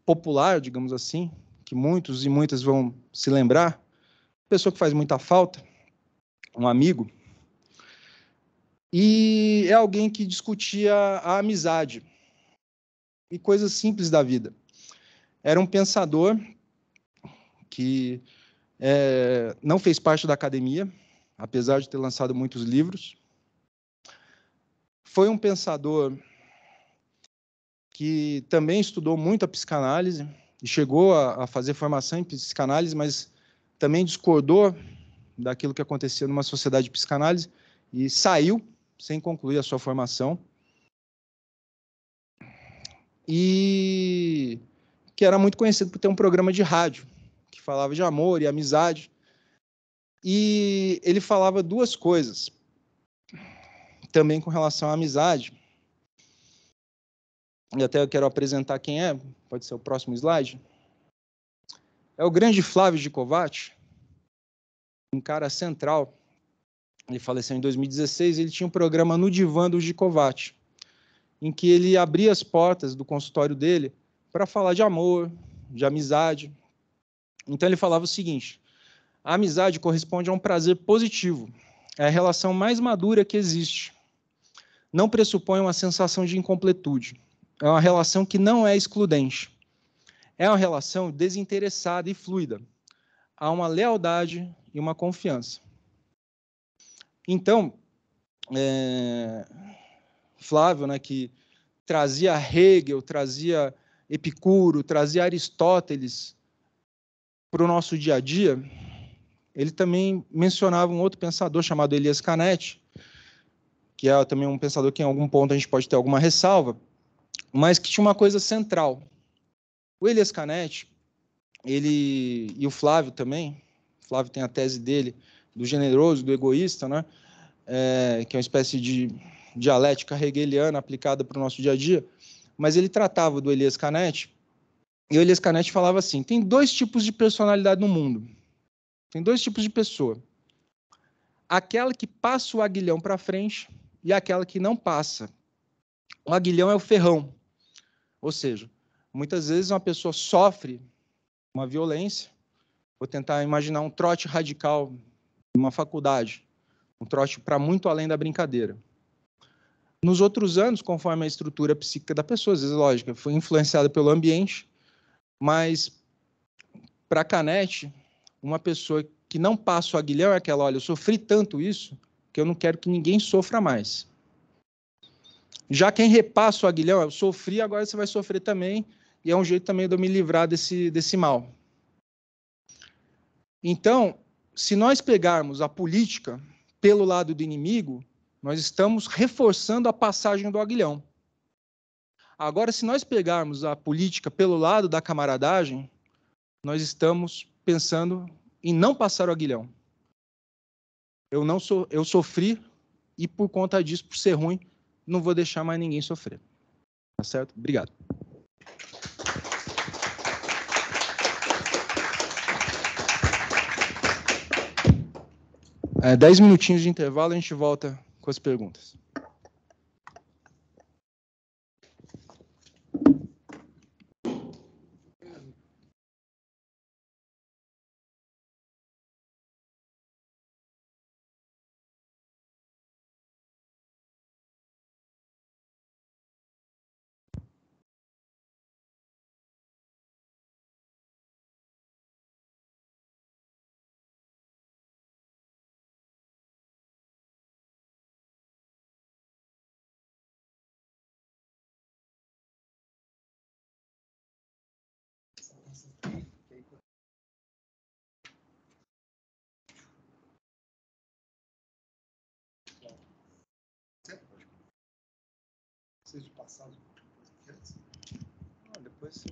popular, digamos assim, que muitos e muitas vão se lembrar, pessoa que faz muita falta, um amigo, e é alguém que discutia a amizade e coisas simples da vida. Era um pensador que não fez parte da academia, apesar de ter lançado muitos livros. Foi um pensador que também estudou muito a psicanálise e chegou a fazer formação em psicanálise, mas também discordou daquilo que acontecia numa sociedade de psicanálise e saiu sem concluir a sua formação. E que era muito conhecido por ter um programa de rádio que falava de amor e amizade. E ele falava duas coisas também com relação à amizade. E até eu quero apresentar quem é, pode ser o próximo slide. É o grande Flávio de Kovács, um cara central. Ele faleceu em 2016, ele tinha um programa no Divã do Kovács, em que ele abria as portas do consultório dele para falar de amor, de amizade. Então ele falava o seguinte: a amizade corresponde a um prazer positivo, é a relação mais madura que existe. Não pressupõe uma sensação de incompletude. É uma relação que não é excludente. É uma relação desinteressada e fluida. Há uma lealdade e uma confiança. Então, Flávio, né, que trazia Hegel, trazia Epicuro, trazia Aristóteles para o nosso dia a dia, ele também mencionava um outro pensador chamado Elias Canetti, que é também um pensador que em algum ponto a gente pode ter alguma ressalva, mas que tinha uma coisa central. O Elias Canetti, ele e o Flávio também, o Flávio tem a tese dele do generoso, do egoísta, né? Que é uma espécie de dialética hegeliana aplicada para o nosso dia a dia, mas ele tratava do Elias Canetti, e o Elias Canetti falava assim: tem dois tipos de personalidade no mundo, tem dois tipos de pessoa. Aquela que passa o aguilhão para frente e aquela que não passa. O aguilhão é o ferrão, ou seja, muitas vezes uma pessoa sofre uma violência. Vou tentar imaginar um trote radical numa faculdade, um trote para muito além da brincadeira. Nos outros anos, conforme a estrutura psíquica da pessoa, às vezes, lógica, foi influenciada pelo ambiente, mas para Canetti, uma pessoa que não passa o aguilhão é aquela: olha, eu sofri tanto isso que eu não quero que ninguém sofra mais. Já quem repassa o aguilhão, eu sofri, agora você vai sofrer também, e é um jeito também de eu me livrar desse mal. Então, se nós pegarmos a política pelo lado do inimigo, nós estamos reforçando a passagem do aguilhão. Agora, se nós pegarmos a política pelo lado da camaradagem, nós estamos pensando em não passar o aguilhão. Eu sofri e, por conta disso, por ser ruim, não vou deixar mais ninguém sofrer. Tá certo? Obrigado. 10 minutinhos de intervalo, a gente volta com as perguntas. vocês de passagem. Depois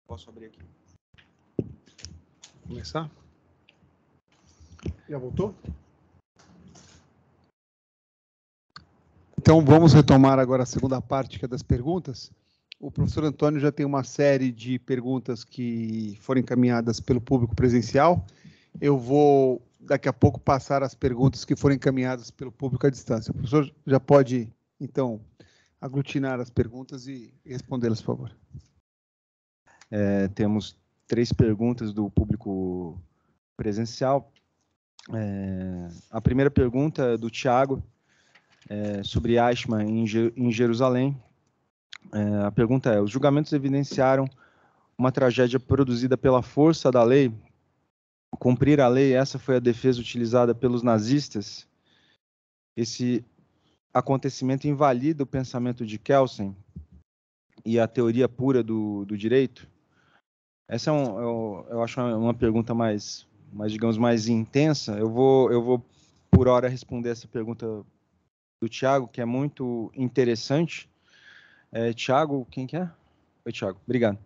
posso abrir aqui. Vou começar? Já voltou? Então, vamos retomar agora a segunda parte, que é das perguntas. O professor Antônio já tem uma série de perguntas que foram encaminhadas pelo público presencial. Eu vou, daqui a pouco, passar as perguntas que foram encaminhadas pelo público à distância. O professor já pode, então, aglutinar as perguntas e respondê-las, por favor. Temos 3 perguntas do público presencial. A primeira pergunta é do Tiago, sobre Eichmann em Jerusalém. A pergunta é: os julgamentos evidenciaram uma tragédia produzida pela força da lei? Cumprir a lei, essa foi a defesa utilizada pelos nazistas? Esse acontecimento invalida o pensamento de Kelsen e a teoria pura do direito? Essa eu acho uma pergunta mais, digamos, mais intensa. Eu vou, por hora, responder essa pergunta do Tiago, que é muito interessante. Tiago, quem que é? Oi, Tiago, obrigado.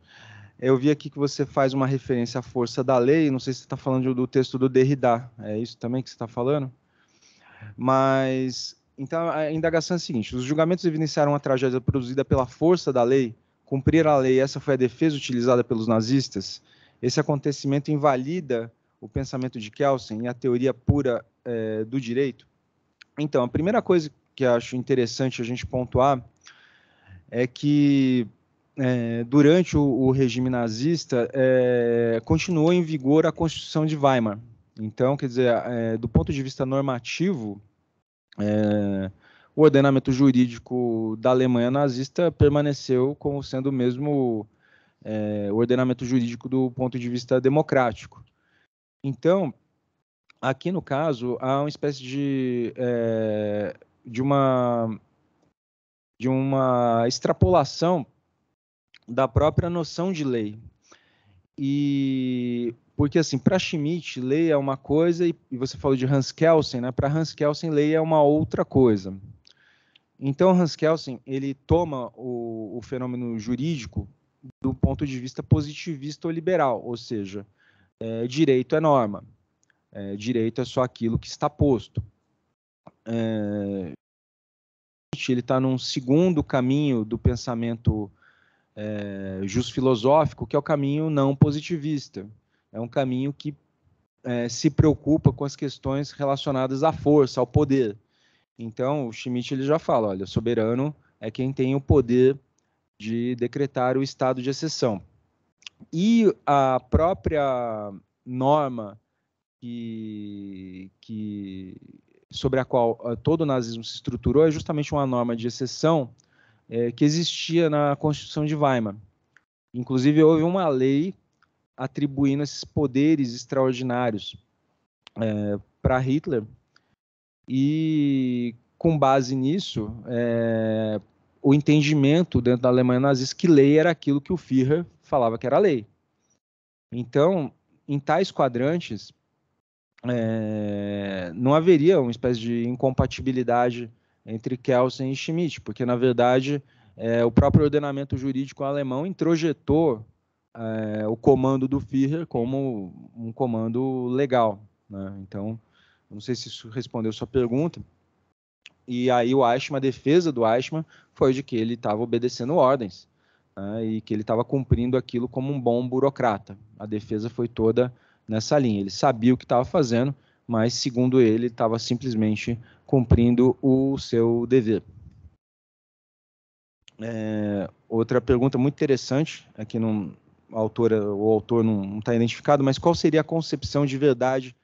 Eu vi aqui que você faz uma referência à força da lei, não sei se você está falando do texto do Derrida, é isso também que você está falando? Mas, então, a indagação é a seguinte: os julgamentos evidenciaram uma tragédia produzida pela força da lei? Cumprir a lei, essa foi a defesa utilizada pelos nazistas? Esse acontecimento invalida o pensamento de Kelsen e a teoria pura do direito? Então, a primeira coisa que acho interessante a gente pontuar é que durante o regime nazista continuou em vigor a Constituição de Weimar. Então, quer dizer, do ponto de vista normativo, o ordenamento jurídico da Alemanha nazista permaneceu como sendo o mesmo o ordenamento jurídico do ponto de vista democrático. Então, aqui no caso, há uma espécie de uma extrapolação da própria noção de lei. E porque, assim, para Schmitt, lei é uma coisa, e você falou de Hans Kelsen, né? Para Hans Kelsen, lei é uma outra coisa. Então, Hans Kelsen, ele toma o fenômeno jurídico do ponto de vista positivista ou liberal, ou seja, direito é norma, direito é só aquilo que está posto. Ele está num segundo caminho do pensamento filosófico, que é o caminho não positivista. É um caminho que se preocupa com as questões relacionadas à força, ao poder. Então, o Schmitt ele já fala, olha, soberano é quem tem o poder de decretar o estado de exceção. E a própria norma sobre a qual todo o nazismo se estruturou é justamente uma norma de exceção que existia na Constituição de Weimar. Inclusive, houve uma lei atribuindo esses poderes extraordinários para Hitler, e com base nisso, o entendimento dentro da Alemanha nazista que lei era aquilo que o Führer falava que era lei. Então, em tais quadrantes, não haveria uma espécie de incompatibilidade entre Kelsen e Schmitt, porque, na verdade, o próprio ordenamento jurídico alemão introjetou o comando do Führer como um comando legal, né? Então, não sei se isso respondeu sua pergunta. E aí o Eichmann, a defesa do Eichmann foi de que ele estava obedecendo ordens, né, e que ele estava cumprindo aquilo como um bom burocrata. A defesa foi toda nessa linha. Ele sabia o que estava fazendo, mas, segundo ele, estava simplesmente cumprindo o seu dever. Outra pergunta muito interessante, aqui o autor não está identificado, mas qual seria a concepção de verdade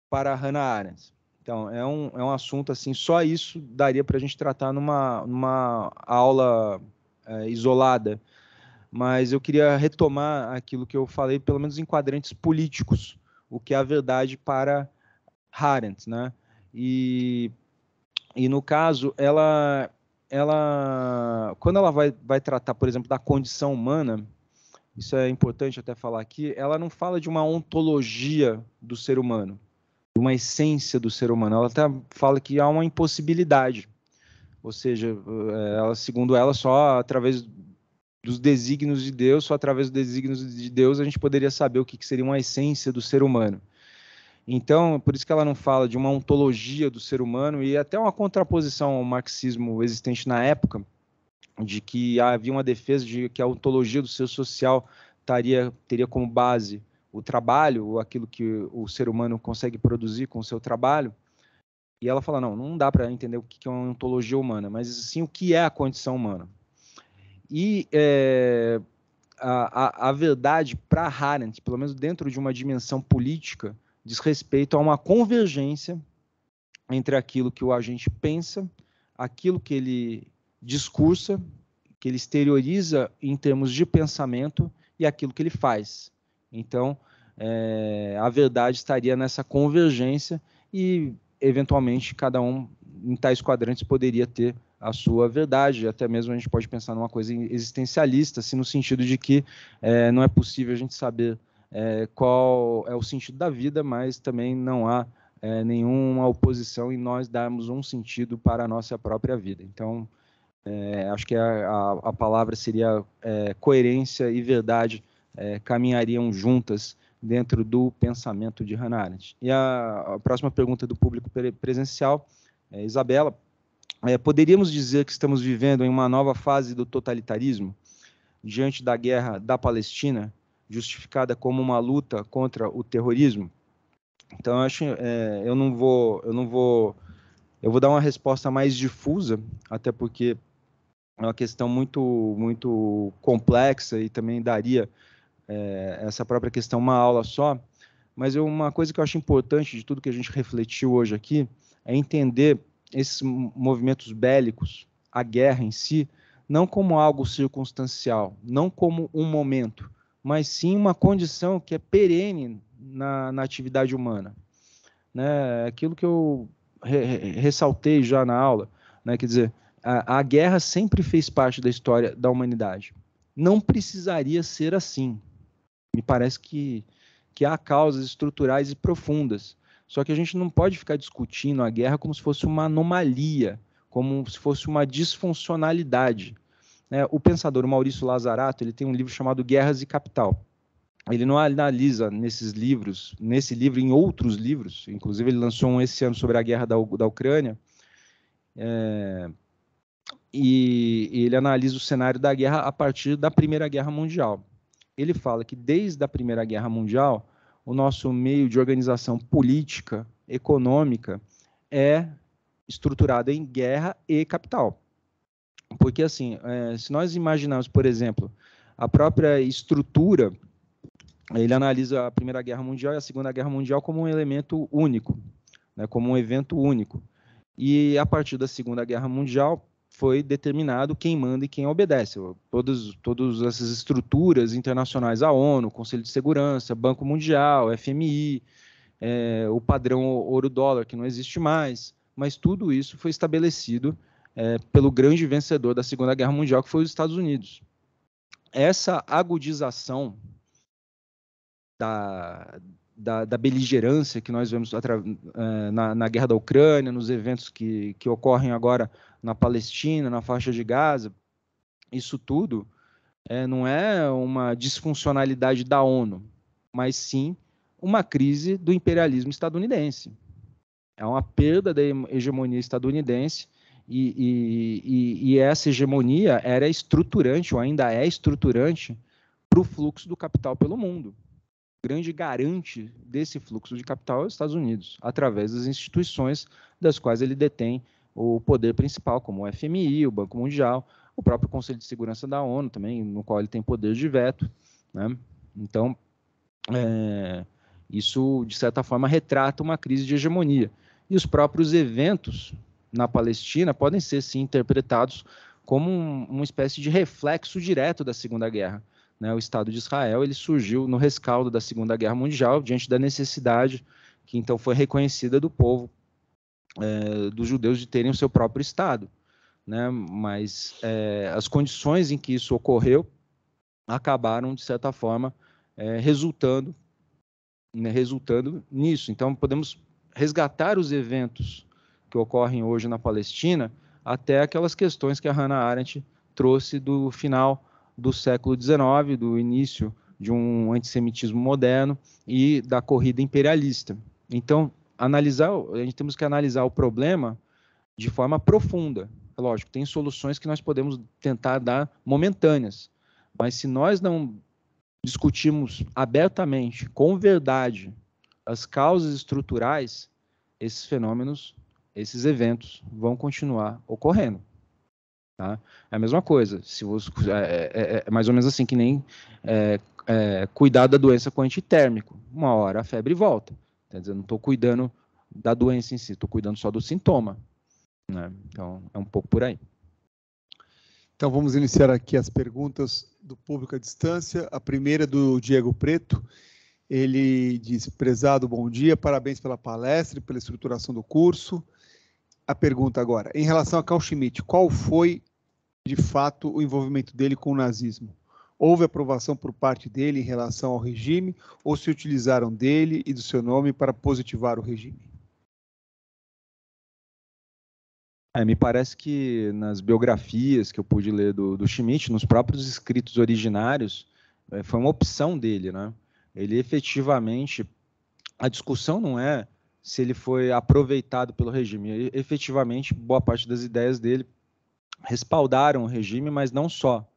para Hannah Arendt? Então, é um assunto, assim, só isso daria para a gente tratar numa aula isolada, mas eu queria retomar aquilo que eu falei, pelo menos em quadrantes políticos, o que é a verdade para Arendt, né? E no caso, quando ela vai tratar, por exemplo, da condição humana, isso é importante até falar aqui, ela não fala de uma ontologia do ser humano, uma essência do ser humano. Ela até fala que há uma impossibilidade. ou seja, segundo ela, só através dos desígnios de Deus, só através dos desígnios de Deus a gente poderia saber o que seria uma essência do ser humano. Então, por isso que ela não fala de uma ontologia do ser humano, e até uma contraposição ao marxismo existente na época, de que havia uma defesa de que a ontologia do ser social teria como base o trabalho, ou aquilo que o ser humano consegue produzir com o seu trabalho. E ela fala, não dá para entender o que é uma ontologia humana, mas sim o que é a condição humana. E a verdade para Arendt, pelo menos dentro de uma dimensão política, diz respeito a uma convergência entre aquilo que o agente pensa, aquilo que ele discursa, que ele exterioriza em termos de pensamento e aquilo que ele faz. Então, a verdade estaria nessa convergência e, eventualmente, cada um em tais quadrantes poderia ter a sua verdade. Até mesmo a gente pode pensar numa coisa existencialista, assim, no sentido de que não é possível a gente saber qual é o sentido da vida, mas também não há nenhuma oposição em nós darmos um sentido para a nossa própria vida. Então, acho que a palavra seria coerência e verdade caminhariam juntas dentro do pensamento de Hannah Arendt. E a próxima pergunta do público presencial, Isabela, poderíamos dizer que estamos vivendo em uma nova fase do totalitarismo, diante da guerra da Palestina, justificada como uma luta contra o terrorismo? Então, eu vou dar uma resposta mais difusa, até porque é uma questão muito complexa e também daria essa própria questão uma aula só, mas uma coisa que eu acho importante de tudo que a gente refletiu hoje aqui é entender esses movimentos bélicos, a guerra em si, não como algo circunstancial, não como um momento, mas sim uma condição que é perene na atividade humana. Né? Aquilo que eu ressaltei já na aula, né? Quer dizer, a guerra sempre fez parte da história da humanidade. Não precisaria ser assim. Me parece que há causas estruturais e profundas. Só que a gente não pode ficar discutindo a guerra como se fosse uma anomalia, como se fosse uma disfuncionalidade. O pensador Maurício Lazarato, ele tem um livro chamado Guerras e Capital. Ele não analisa nesse livro e em outros livros, inclusive ele lançou um esse ano sobre a guerra da Ucrânia, e ele analisa o cenário da guerra a partir da Primeira Guerra Mundial. Ele fala que desde a Primeira Guerra Mundial, o nosso meio de organização política, econômica, é estruturado em guerra e capital. Porque, assim, se nós imaginarmos, por exemplo, a própria estrutura, ele analisa a Primeira Guerra Mundial e a Segunda Guerra Mundial como um elemento único, né, como um evento único. E, a partir da Segunda Guerra Mundial, foi determinado quem manda e quem obedece. Todas essas estruturas internacionais, a ONU, Conselho de Segurança, Banco Mundial, FMI, o padrão ouro-dólar, que não existe mais, mas tudo isso foi estabelecido pelo grande vencedor da Segunda Guerra Mundial, que foi os Estados Unidos. Essa agudização da beligerância que nós vemos na guerra da Ucrânia, nos eventos que ocorrem agora na Palestina, na faixa de Gaza, isso tudo não é uma disfuncionalidade da ONU, mas sim uma crise do imperialismo estadunidense. É uma perda da hegemonia estadunidense e essa hegemonia era estruturante, ou ainda é estruturante, para o fluxo do capital pelo mundo. O grande garante desse fluxo de capital é os Estados Unidos, através das instituições das quais ele detém o poder principal, como o FMI, o Banco Mundial, o próprio Conselho de Segurança da ONU também, no qual ele tem poder de veto, né? Então, isso, de certa forma, retrata uma crise de hegemonia. E os próprios eventos na Palestina podem ser, sim, interpretados como uma espécie de reflexo direto da Segunda Guerra. O Estado de Israel ele surgiu no rescaldo da Segunda Guerra Mundial, diante da necessidade que então foi reconhecida do povo, dos judeus, de terem o seu próprio Estado. Mas as condições em que isso ocorreu acabaram, de certa forma, resultando nisso. Então, podemos resgatar os eventos que ocorrem hoje na Palestina até aquelas questões que a Hannah Arendt trouxe do final do século XIX, do início de um antissemitismo moderno e da corrida imperialista. Então, a gente temos que analisar o problema de forma profunda. Lógico, tem soluções que nós podemos tentar dar momentâneas, mas se nós não discutirmos abertamente, com verdade, as causas estruturais, esses fenômenos, esses eventos vão continuar ocorrendo. Tá? É a mesma coisa, se você, é mais ou menos assim que nem cuidar da doença com antitérmico. Uma hora a febre volta. Quer dizer, eu não estou cuidando da doença em si, estou cuidando só do sintoma. Né? Então, é um pouco por aí. Então, vamos iniciar aqui as perguntas do público à distância. A primeira é do Diego Preto. Ele diz: prezado, bom dia, parabéns pela palestra e pela estruturação do curso. A pergunta agora, em relação a Carl Schmitt, qual foi, de fato, o envolvimento dele com o nazismo? Houve aprovação por parte dele em relação ao regime ou se utilizaram dele e do seu nome para positivar o regime? Me parece que nas biografias que eu pude ler do Schmitt, nos próprios escritos originários, foi uma opção dele, né? Ele efetivamente, a discussão não é se ele foi aproveitado pelo regime, efetivamente boa parte das ideias dele respaldaram o regime, mas não só.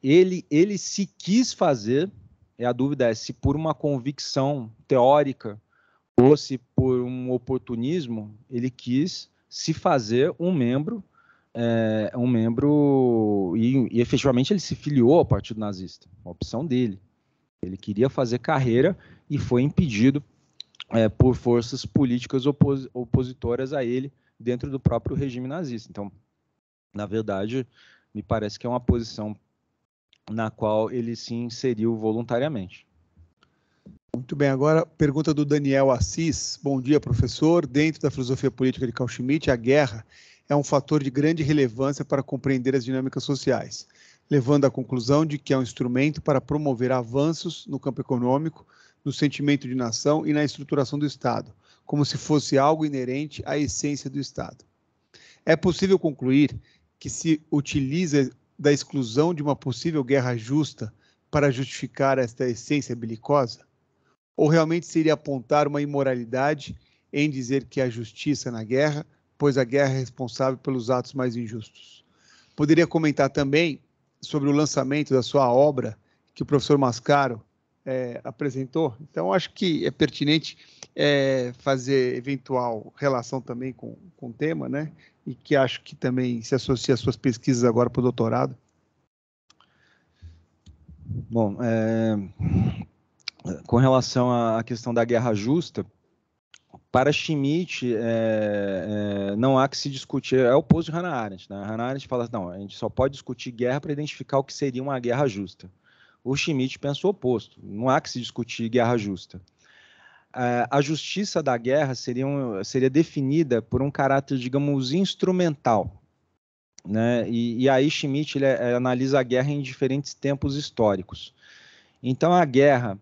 Ele se quis fazer, a dúvida é se por uma convicção teórica ou se por um oportunismo, ele quis se fazer um membro, e efetivamente ele se filiou ao Partido Nazista, uma opção dele. Ele queria fazer carreira e foi impedido por forças políticas opositoras a ele dentro do próprio regime nazista. Então, na verdade, me parece que é uma posição na qual ele se inseriu voluntariamente. Muito bem, agora pergunta do Daniel Assis. Bom dia, professor. Dentro da filosofia política de Carl Schmitt, a guerra é um fator de grande relevância para compreender as dinâmicas sociais, levando à conclusão de que é um instrumento para promover avanços no campo econômico, no sentimento de nação e na estruturação do Estado, como se fosse algo inerente à essência do Estado. É possível concluir que se utiliza da exclusão de uma possível guerra justa para justificar esta essência belicosa? Ou realmente seria apontar uma imoralidade em dizer que há justiça na guerra, pois a guerra é responsável pelos atos mais injustos? Poderia comentar também sobre o lançamento da sua obra, que o professor Mascaro apresentou? Então, acho que é pertinente fazer eventual relação também com o tema, né? E que acho que também se associa às suas pesquisas agora para o doutorado. Bom, com relação à questão da guerra justa, para Schmitt, não há que se discutir, é o oposto de Hannah Arendt. Né? Hannah Arendt fala, não, a gente só pode discutir guerra para identificar o que seria uma guerra justa. O Schmitt pensa o oposto, não há que se discutir guerra justa. A justiça da guerra seria definida por um caráter, digamos, instrumental. Né? E aí Schmitt analisa a guerra em diferentes tempos históricos. Então, a guerra,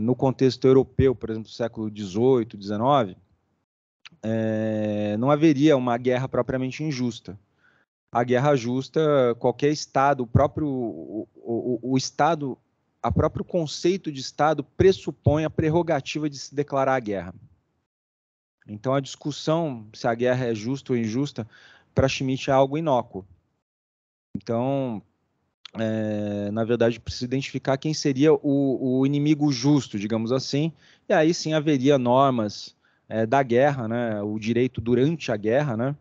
no contexto europeu, por exemplo, do século XVIII, XIX, não haveria uma guerra propriamente injusta. A guerra justa, qualquer Estado, o Estado, o próprio conceito de Estado pressupõe a prerrogativa de se declarar a guerra. Então, a discussão se a guerra é justa ou injusta, para Schmitt é algo inócuo. Então, na verdade, precisa identificar quem seria o inimigo justo, digamos assim, e aí sim haveria normas da guerra, né, o direito durante a guerra, né,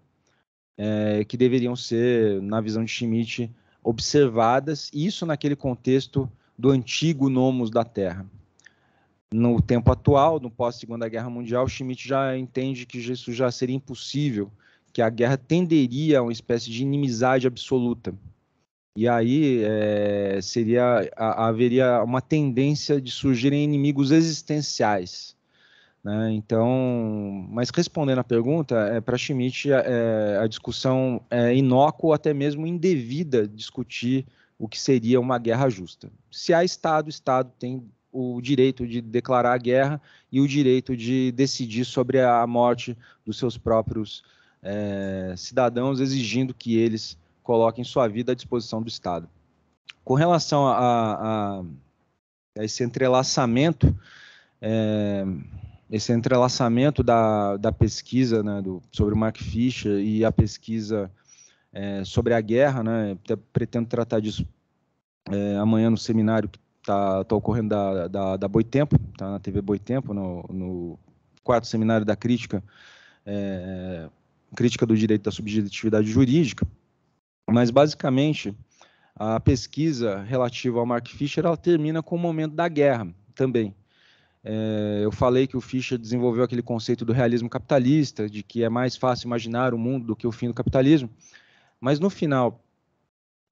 que deveriam ser, na visão de Schmitt, observadas, isso naquele contexto do antigo nomos da Terra. No tempo atual, no pós-Segunda Guerra Mundial, Schmitt já entende que isso já seria impossível, que a guerra tenderia a uma espécie de inimizade absoluta. E aí haveria uma tendência de surgirem inimigos existenciais. Né? Então, mas respondendo à pergunta, para Schmitt a discussão é inócua ou até mesmo indevida discutir o que seria uma guerra justa. Se há Estado, o Estado tem o direito de declarar a guerra e o direito de decidir sobre a morte dos seus próprios cidadãos, exigindo que eles coloquem sua vida à disposição do Estado. Com relação a esse entrelaçamento, da pesquisa, né, sobre o Mark Fisher e a pesquisa sobre a guerra, né, pretendo tratar disso amanhã no seminário que está ocorrendo da Boitempo, tá na TV Boitempo, no quarto seminário da crítica do direito da subjetividade jurídica, mas basicamente a pesquisa relativa ao Mark Fisher, ela termina com o momento da guerra também. Eu falei que o Fischer desenvolveu aquele conceito do realismo capitalista, de que é mais fácil imaginar o mundo do que o fim do capitalismo, mas no final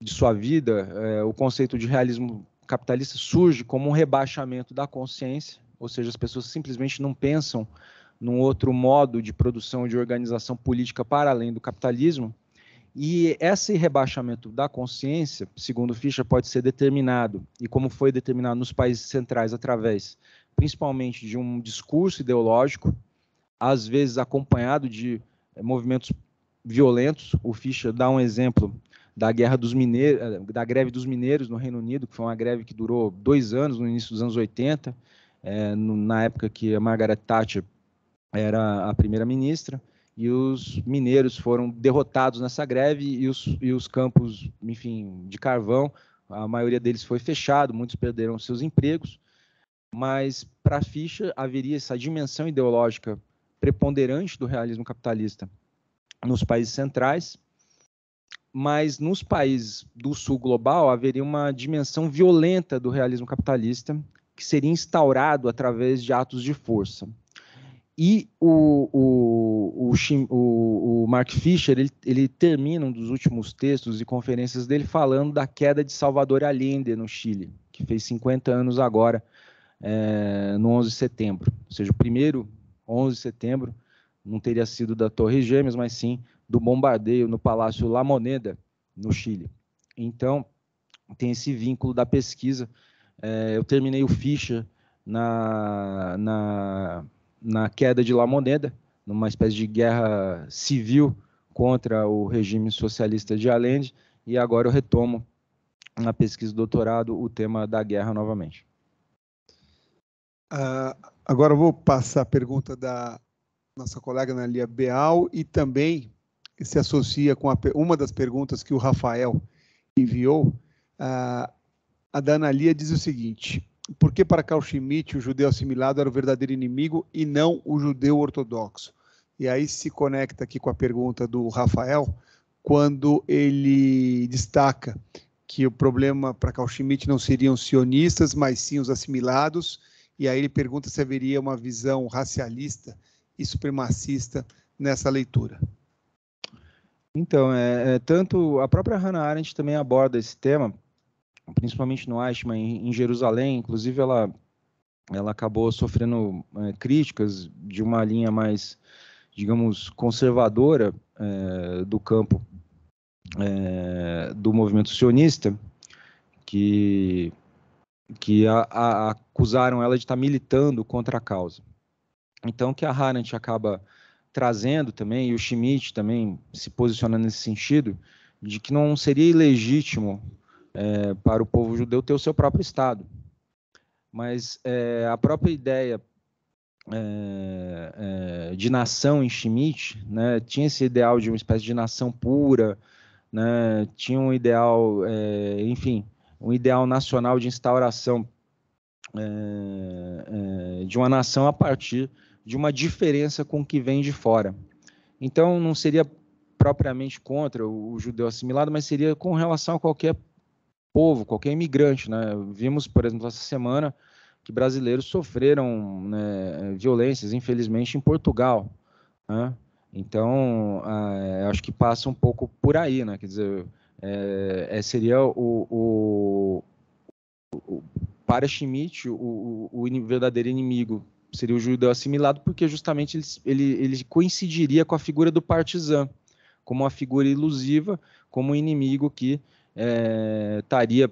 de sua vida, o conceito de realismo capitalista surge como um rebaixamento da consciência, ou seja, as pessoas simplesmente não pensam num outro modo de produção e de organização política para além do capitalismo, e esse rebaixamento da consciência, segundo Fischer, pode ser determinado, e como foi determinado nos países centrais através, principalmente, de um discurso ideológico, às vezes acompanhado de movimentos violentos. O Fischer dá um exemplo da greve dos mineiros no Reino Unido, que foi uma greve que durou 2 anos, no início dos anos 80, na época que a Margaret Thatcher era a primeira-ministra, e os mineiros foram derrotados nessa greve, e os campos, enfim, de carvão, a maioria deles foi fechado, muitos perderam seus empregos, mas para Fischer haveria essa dimensão ideológica preponderante do realismo capitalista nos países centrais, mas nos países do sul global haveria uma dimensão violenta do realismo capitalista que seria instaurado através de atos de força. E o Mark Fisher, ele termina um dos últimos textos e conferências dele falando da queda de Salvador Allende no Chile, que fez 50 anos agora, no 11 de setembro. Ou seja, o primeiro 11 de setembro não teria sido da Torre Gêmeas, mas sim do bombardeio no Palácio La Moneda, no Chile. Então, tem esse vínculo da pesquisa. Eu terminei o Fischer na queda de La Moneda, numa espécie de guerra civil contra o regime socialista de Allende, e agora eu retomo na pesquisa do doutorado o tema da guerra novamente. Agora eu vou passar a pergunta da nossa colega Analia Beal, e também se associa com uma das perguntas que o Rafael enviou. A da Analia diz o seguinte: por que para Carl Schmitt o judeu assimilado era o verdadeiro inimigo e não o judeu ortodoxo? E aí se conecta aqui com a pergunta do Rafael, quando ele destaca que o problema para Carl Schmitt não seriam os sionistas, mas sim os assimilados, e aí ele pergunta se haveria uma visão racialista e supremacista nessa leitura. Então, tanto a própria Hannah Arendt também aborda esse tema, principalmente no Eichmann, em Jerusalém. Inclusive ela acabou sofrendo críticas de uma linha mais, digamos, conservadora do campo do movimento sionista, que acusaram ela de estar militando contra a causa. Então, que a Arendt acaba trazendo também, e o Schmitt também se posiciona nesse sentido, de que não seria ilegítimo para o povo judeu ter o seu próprio Estado. Mas a própria ideia de nação em Schmitt, né, tinha esse ideal de uma espécie de nação pura, né, tinha um ideal, enfim, um ideal nacional de instauração de uma nação a partir de uma diferença com o que vem de fora. Então, não seria propriamente contra o judeu assimilado, mas seria com relação a qualquer povo, qualquer imigrante, né? Vimos, por exemplo, essa semana que brasileiros sofreram, né, violências, infelizmente, em Portugal, né? Então, acho que passa um pouco por aí, né? Quer dizer, seria para Schmitt, o verdadeiro inimigo seria o judeu assimilado, porque justamente ele coincidiria com a figura do partisã, como uma figura ilusiva, como um inimigo que estaria,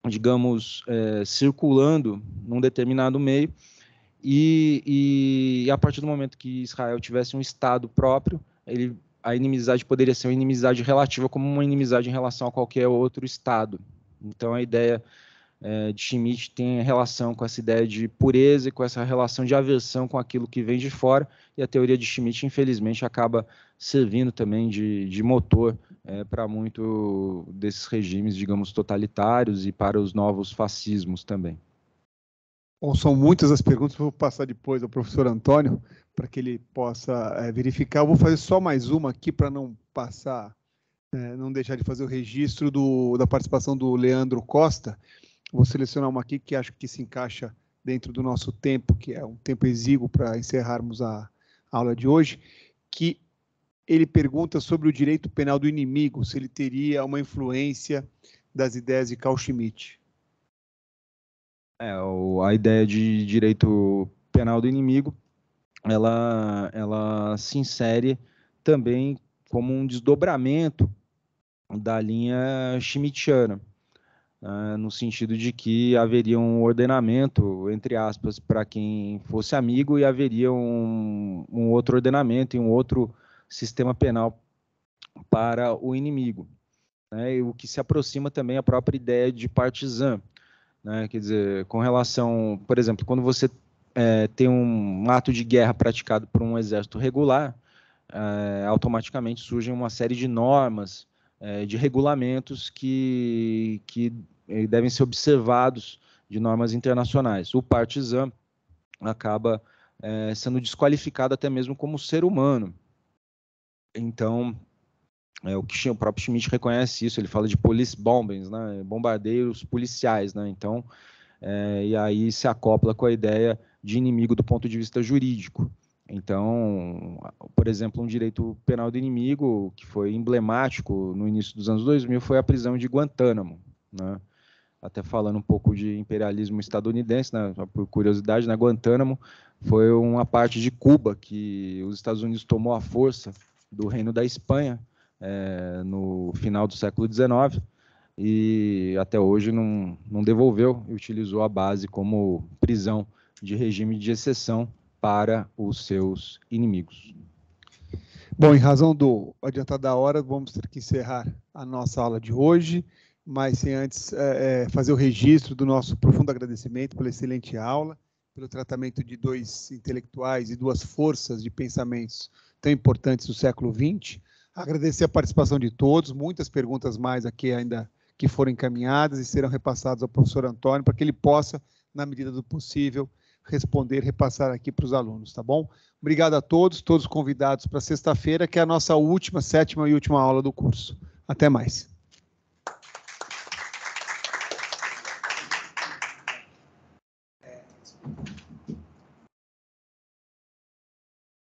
digamos, circulando num determinado meio, e a partir do momento que Israel tivesse um Estado próprio, ele a inimizade poderia ser uma inimizade relativa como uma inimizade em relação a qualquer outro Estado. Então, a ideia de Schmitt tem relação com essa ideia de pureza e com essa relação de aversão com aquilo que vem de fora, e a teoria de Schmitt, infelizmente, acaba servindo também de motor para muito desses regimes, digamos, totalitários e para os novos fascismos também. Bom, são muitas as perguntas, vou passar depois ao professor Antônio, para que ele possa verificar. Eu vou fazer só mais uma aqui para não passar, não deixar de fazer o registro da participação do Leandro Costa. Vou selecionar uma aqui que acho que se encaixa dentro do nosso tempo, que é um tempo exíguo para encerrarmos a aula de hoje, que ele pergunta sobre o direito penal do inimigo, se ele teria uma influência das ideias de Carl Schmitt. A ideia de direito penal do inimigo, ela se insere também como um desdobramento da linha schmittiana, no sentido de que haveria um ordenamento, entre aspas, para quem fosse amigo, e haveria um outro ordenamento e um outro sistema penal para o inimigo, né? O que se aproxima também à própria ideia de partisan, né? Quer dizer, com relação, por exemplo, quando você tem um ato de guerra praticado por um exército regular, automaticamente surgem uma série de normas, de regulamentos que devem ser observados, de normas internacionais. O partisan acaba sendo desqualificado até mesmo como ser humano. Então, o próprio Schmitt reconhece isso, ele fala de police bombings, né, bombardeios policiais, né, então, e aí se acopla com a ideia de inimigo do ponto de vista jurídico. Então, por exemplo, um direito penal do inimigo que foi emblemático no início dos anos 2000 foi a prisão de Guantánamo, né? Até falando um pouco de imperialismo estadunidense, né, por curiosidade, né, Guantánamo foi uma parte de Cuba que os Estados Unidos tomou à força do Reino da Espanha no final do século XIX, e até hoje não devolveu e utilizou a base como prisão de regime de exceção para os seus inimigos. Bom, em razão do adiantado da hora, vamos ter que encerrar a nossa aula de hoje, mas sem antes fazer o registro do nosso profundo agradecimento pela excelente aula, pelo tratamento de dois intelectuais e duas forças de pensamentos tão importantes do século XX. Agradecer a participação de todos, muitas perguntas mais aqui ainda que foram encaminhadas e serão repassadas ao professor Antônio para que ele possa, na medida do possível, responder, repassar aqui para os alunos, tá bom? Obrigado a todos convidados para sexta-feira, que é a nossa sétima e última aula do curso. Até mais.